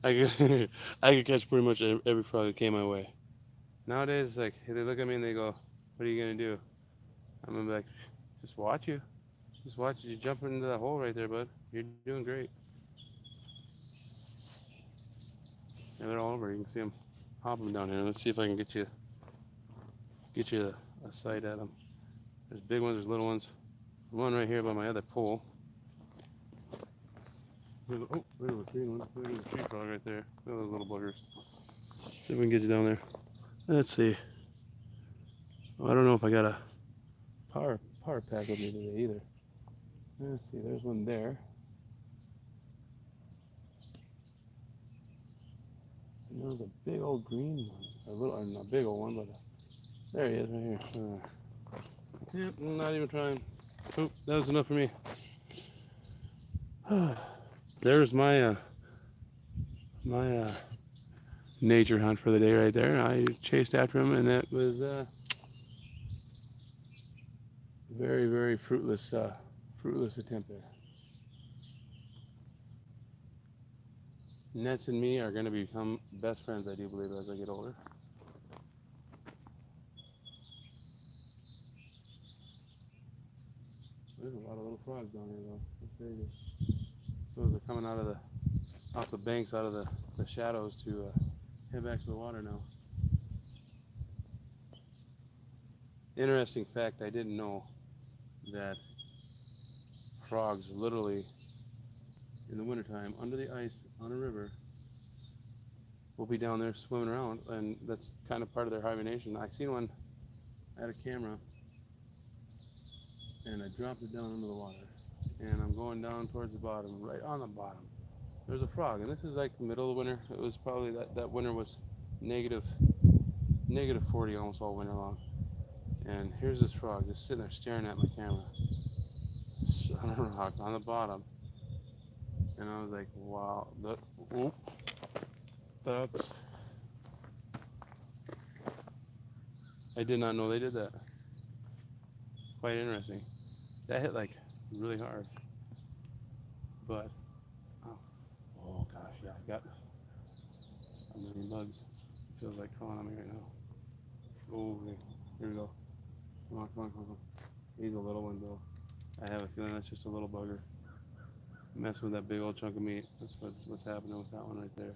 I could catch pretty much every frog that came my way. Nowadays, like, they look at me and they go, "What are you gonna do?" I'm gonna be like, "Just watch you. Just watch you jump into that hole right there, bud. You're doing great." Yeah, they're all over. You can see them hopping down here. Let's see if I can get you a sight at them. There's big ones, there's little ones. One right here by my other pole. Oh, there's a green one. There's a tree frog right there. Look at those little buggers. See if we can get you down there. Let's see. Oh, I don't know if I got a power pack with me today either. Let's see. There's one there. And there was a big old green one. A little, not a big old one, but there he is right here. Yep, not even trying. Oh, that was enough for me. There's my nature hunt for the day right there. I chased after him, and that was very, very fruitless attempt there. Nets and me are going to become best friends, I do believe, as I get older. There's a lot of little frogs down here, though. That's very good. Those are coming off the banks, out of the shadows to head back to the water now. Interesting fact, I didn't know that frogs literally, in the wintertime, under the ice on a river, will be down there swimming around, and that's kind of part of their hibernation. I seen one, I had a camera, and I dropped it down into the water, and I'm going down towards the bottom. Right on the bottom, there's a frog, and this is like the middle of the winter. It was probably that winter was negative 40 almost all winter long. And here's this frog just sitting there staring at my camera on a rock on the bottom. And I was like, wow, that's I did not know they did that. Quite interesting. That hit like really hard. But oh gosh, yeah, I got a million bugs. It feels like crawling on me right now. Oh, here we go. Come on, come on, come on, come on. He's a little one though. I have a feeling that's just a little bugger. Messing with that big old chunk of meat. That's what's happening with that one right there.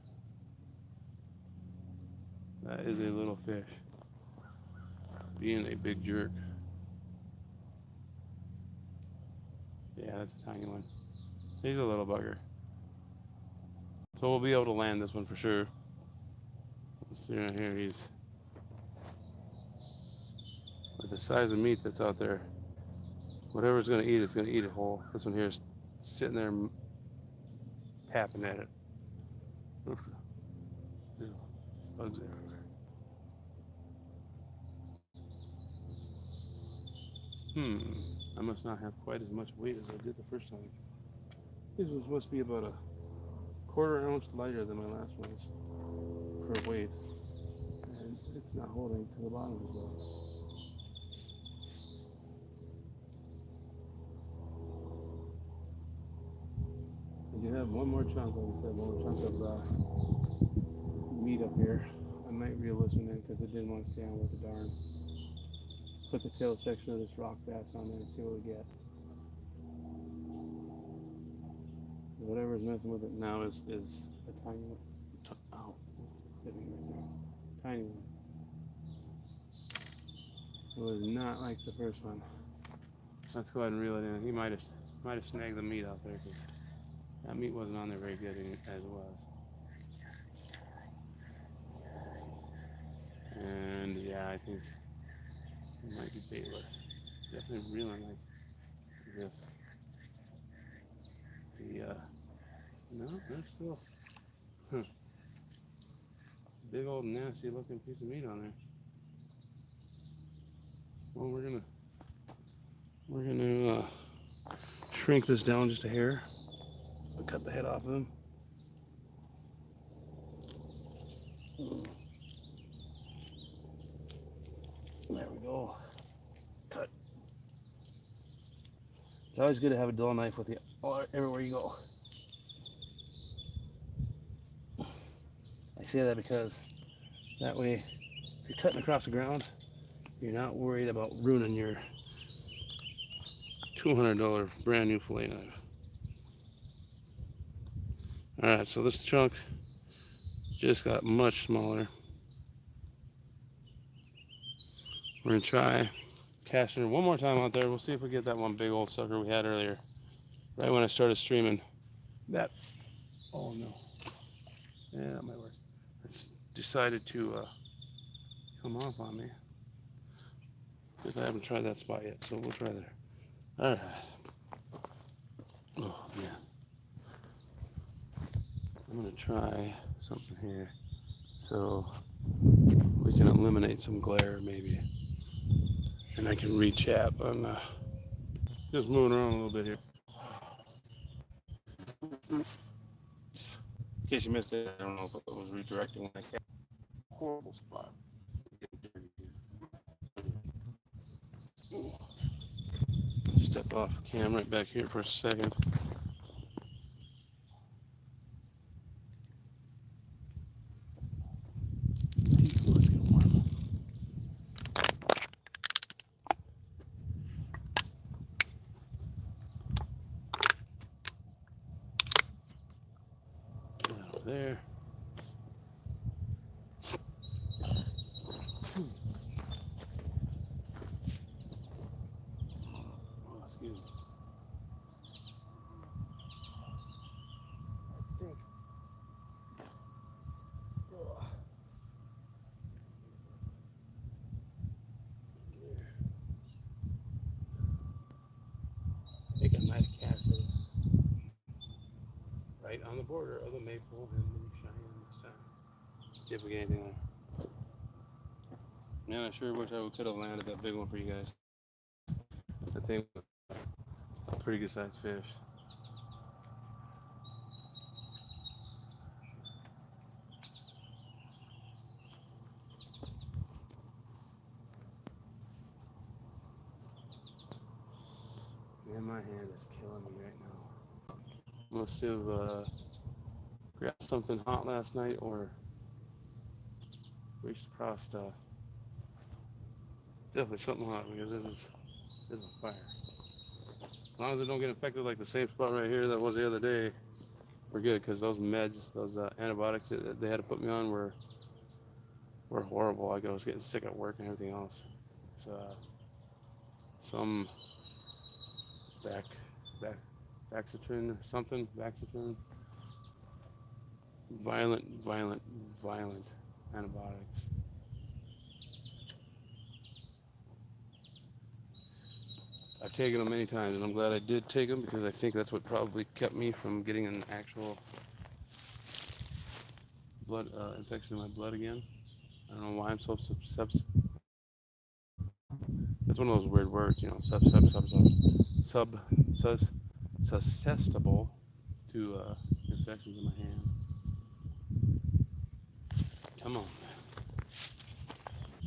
That is a little fish. Being a big jerk. Yeah, that's a tiny one. He's a little bugger. So we'll be able to land this one for sure. Let's see right here. He's with the size of meat that's out there. Whatever it's going to eat, it's going to eat it whole. This one here is sitting there tapping at it. Oof. Bugs everywhere. I must not have quite as much weight as I did the first time. This one must be about a quarter ounce lighter than my last ones for weight. And it's not holding to the bottom as well. I do have one more chunk, like I said, one more chunk of meat up here. I might reel this one in because it didn't want to stay on with the darn. Put the tail section of this rock bass on there and see what we get. Whatever's messing with it now is a tiny one. Ow, hit me right there. Tiny one. It was not like the first one. Let's go ahead and reel it in. He might have snagged the meat out there because that meat wasn't on there very good as it was. And yeah, I think it might be baitless. Definitely reeling like this. No, there's still big old nasty looking piece of meat on there. Well, we're gonna shrink this down just a hair. I'll cut the head off of him. There we go. Cut. It's always good to have a dull knife with you everywhere you go. I say that because that way, if you're cutting across the ground, you're not worried about ruining your $200 brand new fillet knife. All right, so this chunk just got much smaller. We're gonna try casting her one more time out there. We'll see if we get that one big old sucker we had earlier, right when I started streaming. That, oh no, yeah, that might work. It's decided to come off on me because I haven't tried that spot yet, so we'll try there. All right. Oh man, I'm gonna try something here so we can eliminate some glare maybe, and I can re-chat. I'm just moving around a little bit here. In case you missed it, I don't know if it was redirecting when I kept a horrible spot. Step off cam right back here for a second. Let's get warm. Get over there. Oh, excuse me. I think. Oh. I think I might have cast it right on the border of the maple and the Cheyenne this time. See if we get anything on. Man, I sure wish I could have landed that big one for you guys. That thing was a pretty good sized fish. my hand is killing me right now. Must have grabbed something hot last night or reached across definitely something hot because this is a fire. As long as it don't get infected like the same spot right here that was the other day, we're good because those meds, those antibiotics that they had to put me on were horrible. Like I was getting sick at work and everything else. It's some back back Baxitrin or something, Baxitrin. Violent antibiotics. I've taken them many times, and I'm glad I did take them because I think that's what probably kept me from getting an actual blood infection in my blood again. I don't know why I'm so That's one of those weird words, you know, susceptible to infections in my hand. Come on,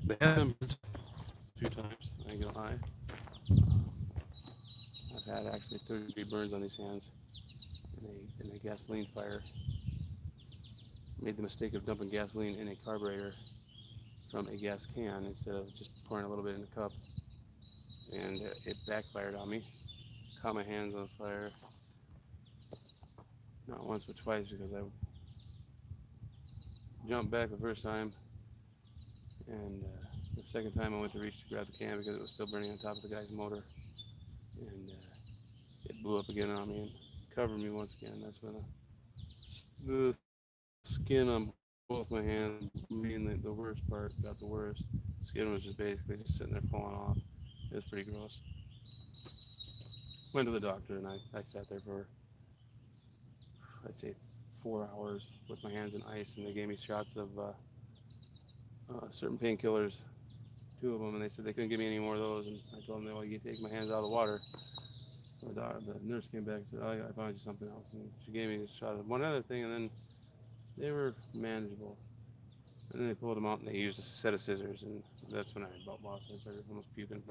they have been burnt a few times. I ain't gonna lie. I've had actually 30-degree burns on these hands in a gasoline fire. Made the mistake of dumping gasoline in a carburetor from a gas can instead of just pouring a little bit in the cup, and it backfired on me. Caught my hands on fire, not once but twice, because I jumped back the first time, and the second time I went to reach to grab the can because it was still burning on top of the guy's motor, and it blew up again on me and covered me once again. That's when the skin on both my hands, mainly the worst part, got the worst. Skin was just basically just sitting there falling off. It was pretty gross. Went to the doctor and I sat there for, I'd say, 4 hours with my hands in ice, and they gave me shots of certain painkillers, 2 of them, and they said they couldn't give me any more of those. And I told them, well, you take my hands out of the water. The nurse came back and said, oh, I found you something else. And she gave me a shot of one other thing, and then they were manageable. And then they pulled them out and they used a set of scissors, and that's when I about lost. I started almost puking.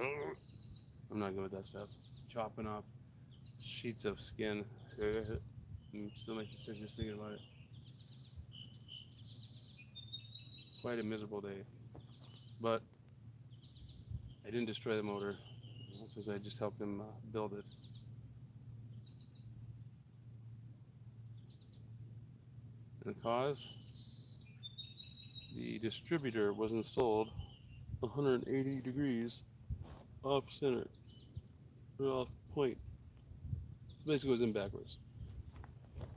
I'm not good with that stuff. Chopping off sheets of skin. Still makes me sick just thinking about it. Quite a miserable day. But I didn't destroy the motor, since I just helped him build it. And the cause? The distributor was installed 180 degrees off center, or off point. So basically, it was in backwards.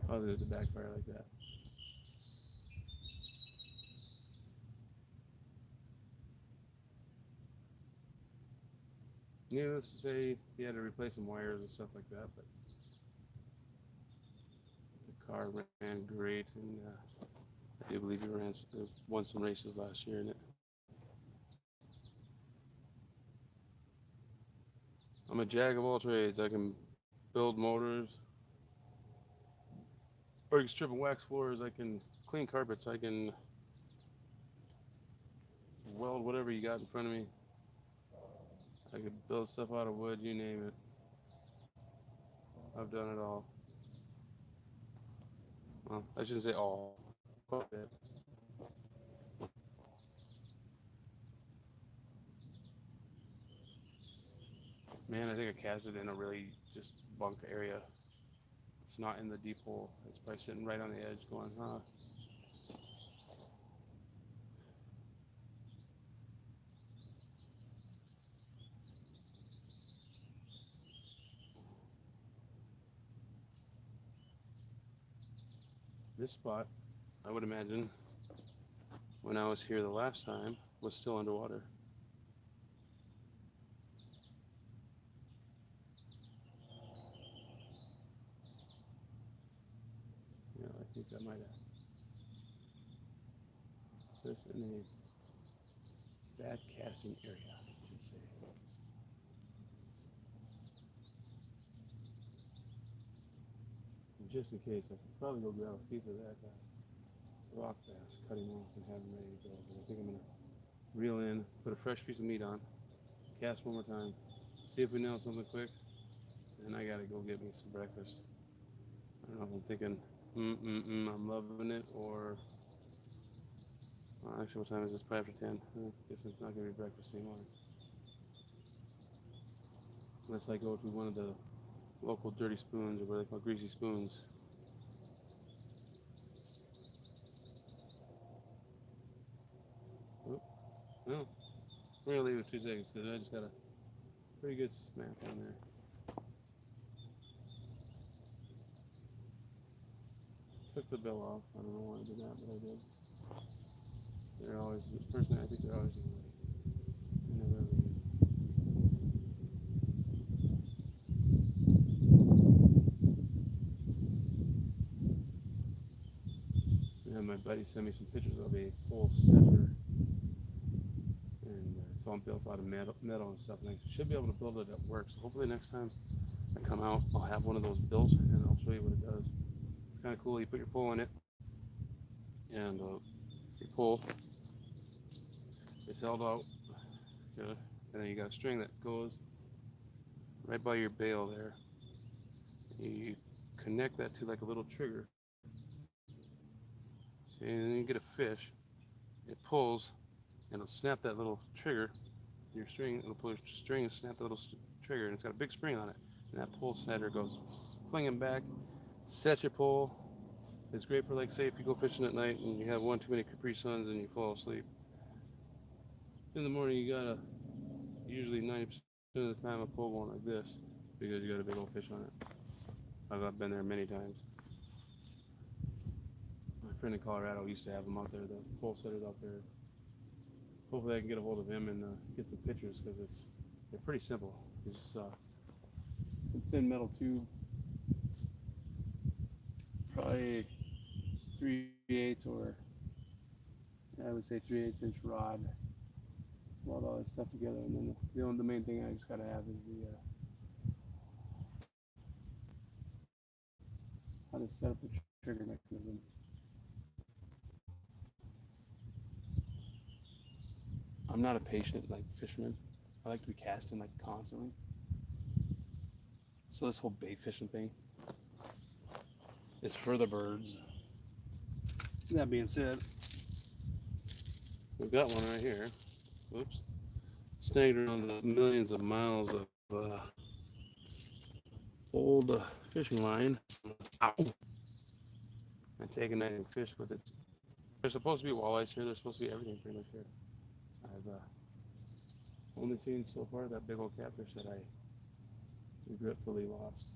How did it backfire like that? Needless to say, he had to replace some wires and stuff like that, but the car ran great, and I do believe he won some races last year in it. I'm a jack of all trades. I can build motors, or I can strip and wax floors. I can clean carpets. I can weld whatever you got in front of me. I could build stuff out of wood, you name it. I've done it all. Well, I shouldn't say all, quite a bit. Man, I think I cast it in a really just bunk area. It's not in the deep hole. It's probably sitting right on the edge going, huh? This spot, I would imagine, when I was here the last time, was still underwater. You know, I think I might have just in a bad casting area, I should say. And just in case, I could probably go grab a piece of that rock bass, cut him off, and have him ready to go. But I think I'm gonna reel in, put a fresh piece of meat on, cast one more time, see if we nail something quick, and I gotta go get me some breakfast. I don't know if I'm thinking, I'm loving it, or well, actually, what time is this? Probably after 10. I guess it's not gonna be breakfast anymore, unless I go to one of the local dirty spoons, or what they call greasy spoons. Oh, no, we're gonna leave it 2 seconds because I just got a pretty good smack on there. Took the bill off. I don't know why I did that, but I did. They're always, personally, I think they're always in the way. They never ever leave. I had my buddy send me some pictures of a pole setter, and it's all built out of metal and stuff, and I should be able to build it at work. So hopefully next time I come out, I'll have one of those built, and I'll show you what it does. It's kind of cool. You put your pole in it, and your pole is held out, and then you got a string that goes right by your bail there. You connect that to like a little trigger, and then you get a fish. It pulls, and it'll snap that little trigger. Your string, it'll pull your string and snap the little trigger, and it's got a big spring on it. And that pole setter goes flinging back, sets your pole. It's great for, like, say if you go fishing at night and you have one too many Capri Suns and you fall asleep. In the morning, you got usually 90% of the time a pole going like this because you got a big old fish on it. I've been there many times. My friend in Colorado used to have them out there, the pole setters out there. Hopefully I can get a hold of him and get some pictures because they're pretty simple. It's just some thin metal tube, probably 3/8 or I would say 3/8 inch rod. Weld all that stuff together, and then the main thing I just gotta have is how to set up the trigger mechanism. I'm not a patient like fisherman. I like to be casting like constantly. So this whole bait fishing thing is for the birds. That being said, we've got one right here. Whoops. Snagged around the millions of miles of old fishing line. Ow. And taking that and fish with it. There's supposed to be walleyes here. There's supposed to be everything pretty much here. I've only seen so far that big old catfish that I regretfully lost.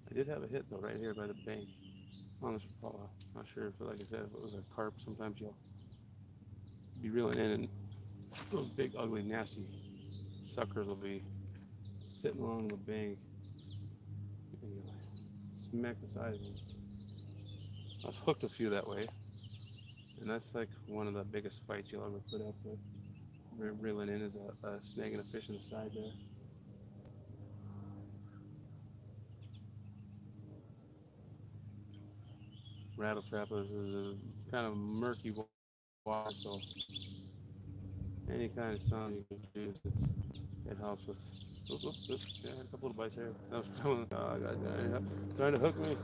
I did have a hit though right here by the bank on this Rapala. Not sure if, like I said, if it was a carp. Sometimes you'll be reeling in and those big, ugly, nasty suckers will be sitting along the bank and you smack the side of them. I've hooked a few that way, and that's like one of the biggest fights you'll ever put up with. Reeling in is snagging a fish in the side there. Rattle trap is a kind of murky water, so any kind of sound you can produce, it helps with. Oops, yeah, a couple of bites here. That was trying to hook me.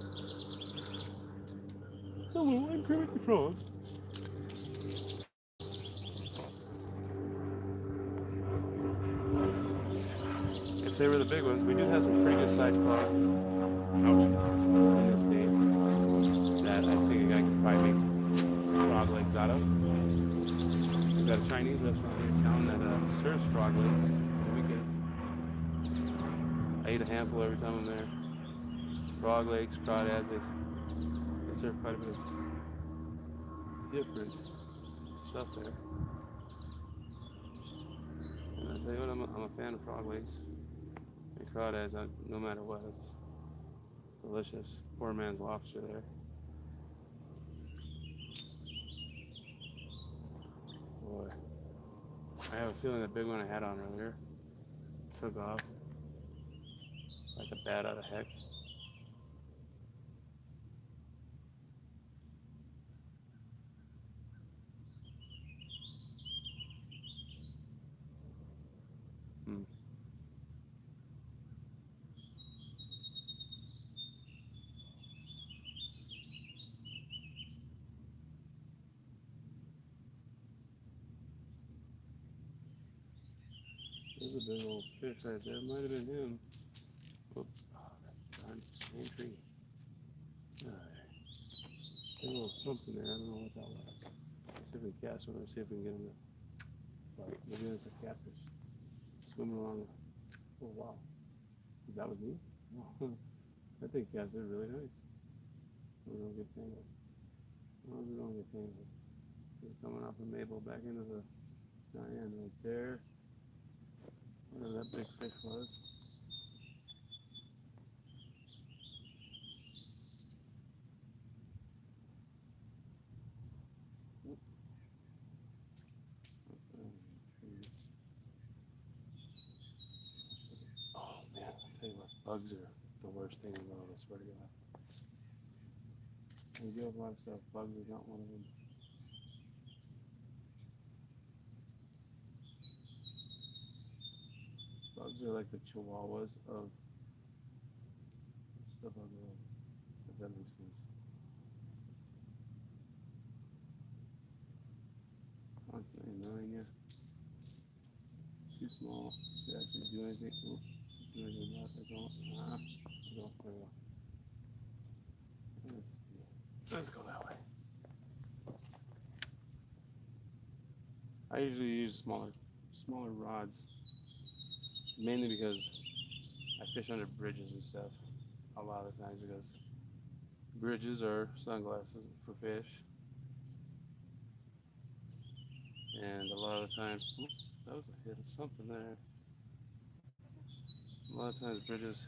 Hello, I'm Kermit the Frog. If they were the big ones, we do have some pretty good sized frog in this state that I think I could probably make frog legs out of. We've got a Chinese restaurant here in town that serves frog legs on the weekends. I eat a handful every time I'm there. Frog legs, crawdads, they serve quite a bit of different stuff there. And I tell you what, I'm a fan of frog legs and crawdads. No matter what, it's delicious. Poor man's lobster there. Boy, I have a feeling that big one I had on earlier took off like a bat out of heck. There's a big old fish right there. Might have been him. Oh, that darn same tree. Alright. There's a little something there. I don't know what that was. Let's see if we can cast over and see if we can get him to bite. Maybe it's a catfish swimming along. Oh, wow. That was me? Wow. I think cats are really nice. We don't get tangled. No, we don't get tangled. He's coming off of Maple back into the Cheyenne right there. Whatever that big fish was. Oh man, I'll tell you what, bugs are the worst thing in the world, I swear to God. We do have a lot of stuff, bugs is not one of them. Bugs are like the chihuahuas of stuff on the road, if that makes sense. Constantly annoying you. Too small to actually do anything. Oh, do anything about it. I don't. I don't. There we go. Let's see. Let's go that way. I usually use smaller rods, mainly because I fish under bridges and stuff a lot of the times, because bridges are sunglasses for fish, and a lot of the times, oops, that was a hit of something there. A lot of times bridges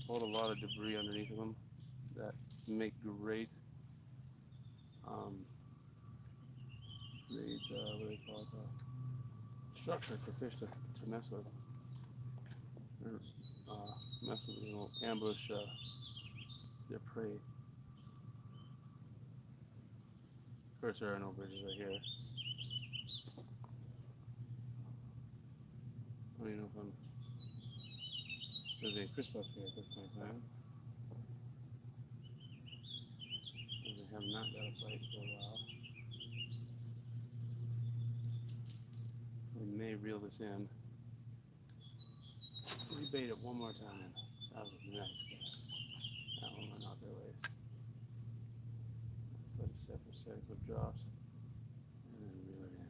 hold a lot of debris underneath of them that make great what do they call it, structure for fish to mess with, or mess with, ambush their prey. Of course, there are no bridges right here. I don't even know if there's a fish up here at this point in time. We have not got a bite for a while. We may reel this in. Rebait it one more time. That was a nice cast. That one went out their ways. Let's let it set for 7 quick drops. And then reel it in.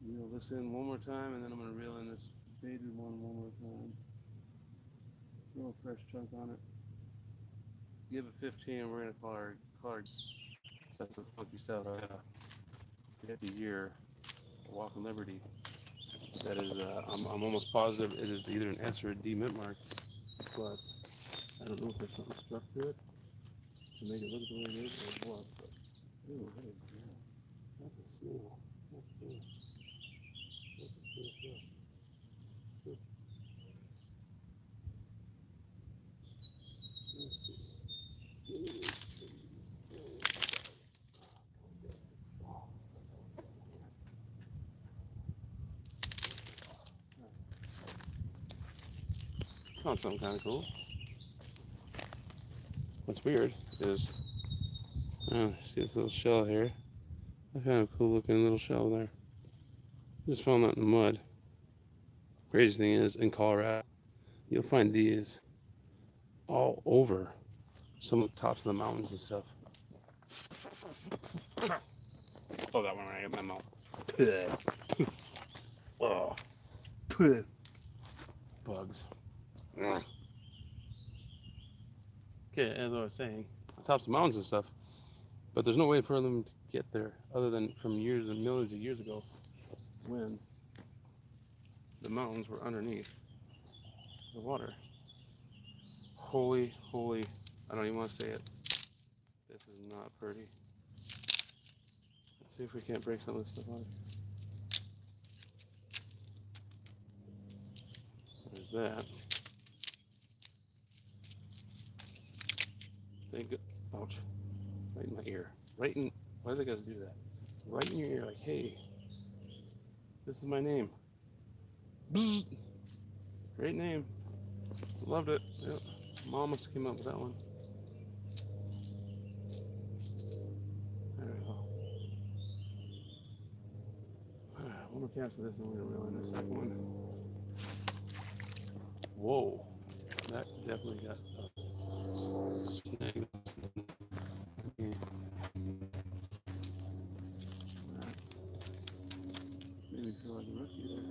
Reel this in one more time, and then I'm going to reel in this baited one more time. Throw a fresh chunk on it. Give it 15. We're going to call our that's the funky stuff. Get the year Walk in Liberty. That is, I'm almost positive it is either an S or a D mint mark, but I don't know if there's something stuck to it to make it look the way it is or what. But ooh, hey, yeah, that's a snail. That's cool. That's a cool stuff. Let's see. Found something kind of cool. What's weird is, see this little shell here? I found a cool looking little shell there. Just found that in the mud. Crazy thing is, in Colorado, you'll find these all over some of the tops of the mountains and stuff. Oh, that one right in my mouth. Oh, bugs. Okay, as I was saying, on tops of mountains and stuff, but there's no way for them to get there other than from years and millions of years ago, when the mountains were underneath the water. holy, I don't even want to say it. This is not pretty. Let's see if we can't break some of this stuff out. There's that. Thank God. Ouch. Right in my ear. Right in, why do they gotta do that? Right in your ear, like, hey, this is my name. Bzz. Great name. Loved it. Yep. Mom must have came up with that one. There we go. Alright, one more cast of this, and we're gonna reel in the second one. Whoa. That definitely got snagged. Maybe feel like a rookie there.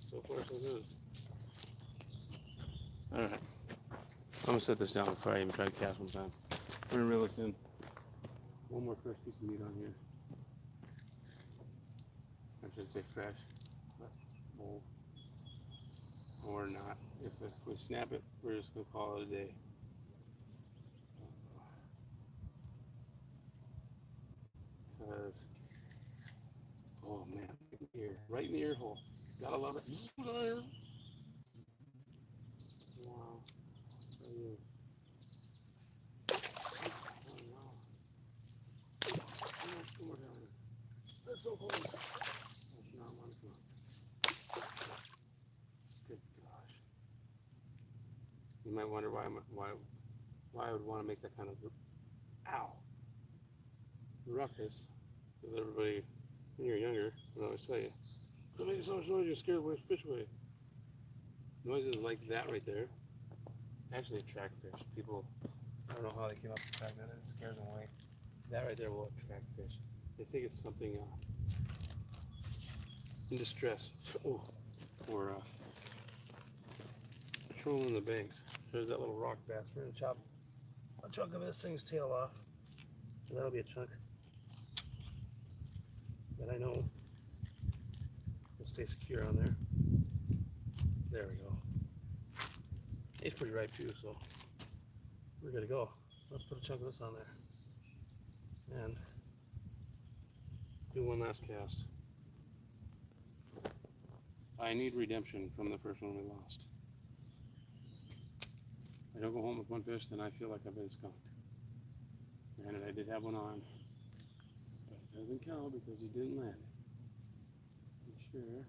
So far, so good. Alright. I'm gonna set this down before I even try to cast one time. We're gonna reel this in. One more fresh piece of meat on here. I should say fresh, but old. Or not. If we snap it, we're just gonna call it a day. Because, oh man, right in the ear hole. Gotta love it. Wow. That's so close. That's not one. Good gosh. You might wonder why I would want to make that kind of ruckus. Because everybody, when you're younger, I always tell you, don't make so much noise, you're scared of fish away. Noises like that right there actually attract fish. People, I don't know how they came up with the fact that it scares them away. That right there will attract fish. They think it's something in distress. Oh, or patrolling the banks. There's that little rock bass. We're gonna chop a chunk of this thing's tail off. And that'll be a chunk that I know will stay secure on there. There we go. It's pretty ripe too, so we're good to go. Let's put a chunk of this on there and do one last cast. I need redemption from the first one we lost. If I don't go home with one fish, then I feel like I've been skunked. Granted, I did have one on, but it doesn't count because you didn't land it. I'm sure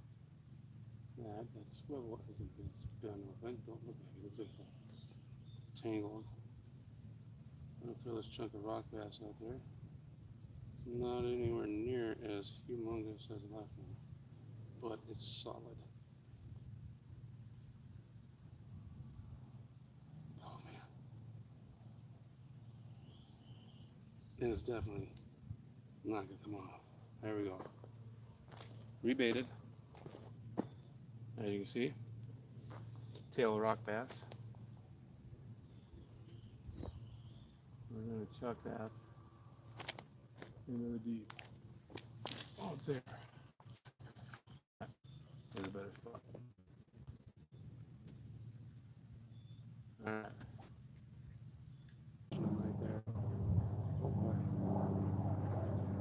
that swivel isn't this done with it. Don't look like it. It looks like it's tangled. I'm going to throw this chunk of rock bass out there. Not anywhere near as humongous as the last one, but it's solid. Oh man. And it's definitely not going to come off. There we go. Rebaited. As you can see, tail of rock bass. We're going to chuck that into the deep. Oh, it's there. There's a better spot. Alright.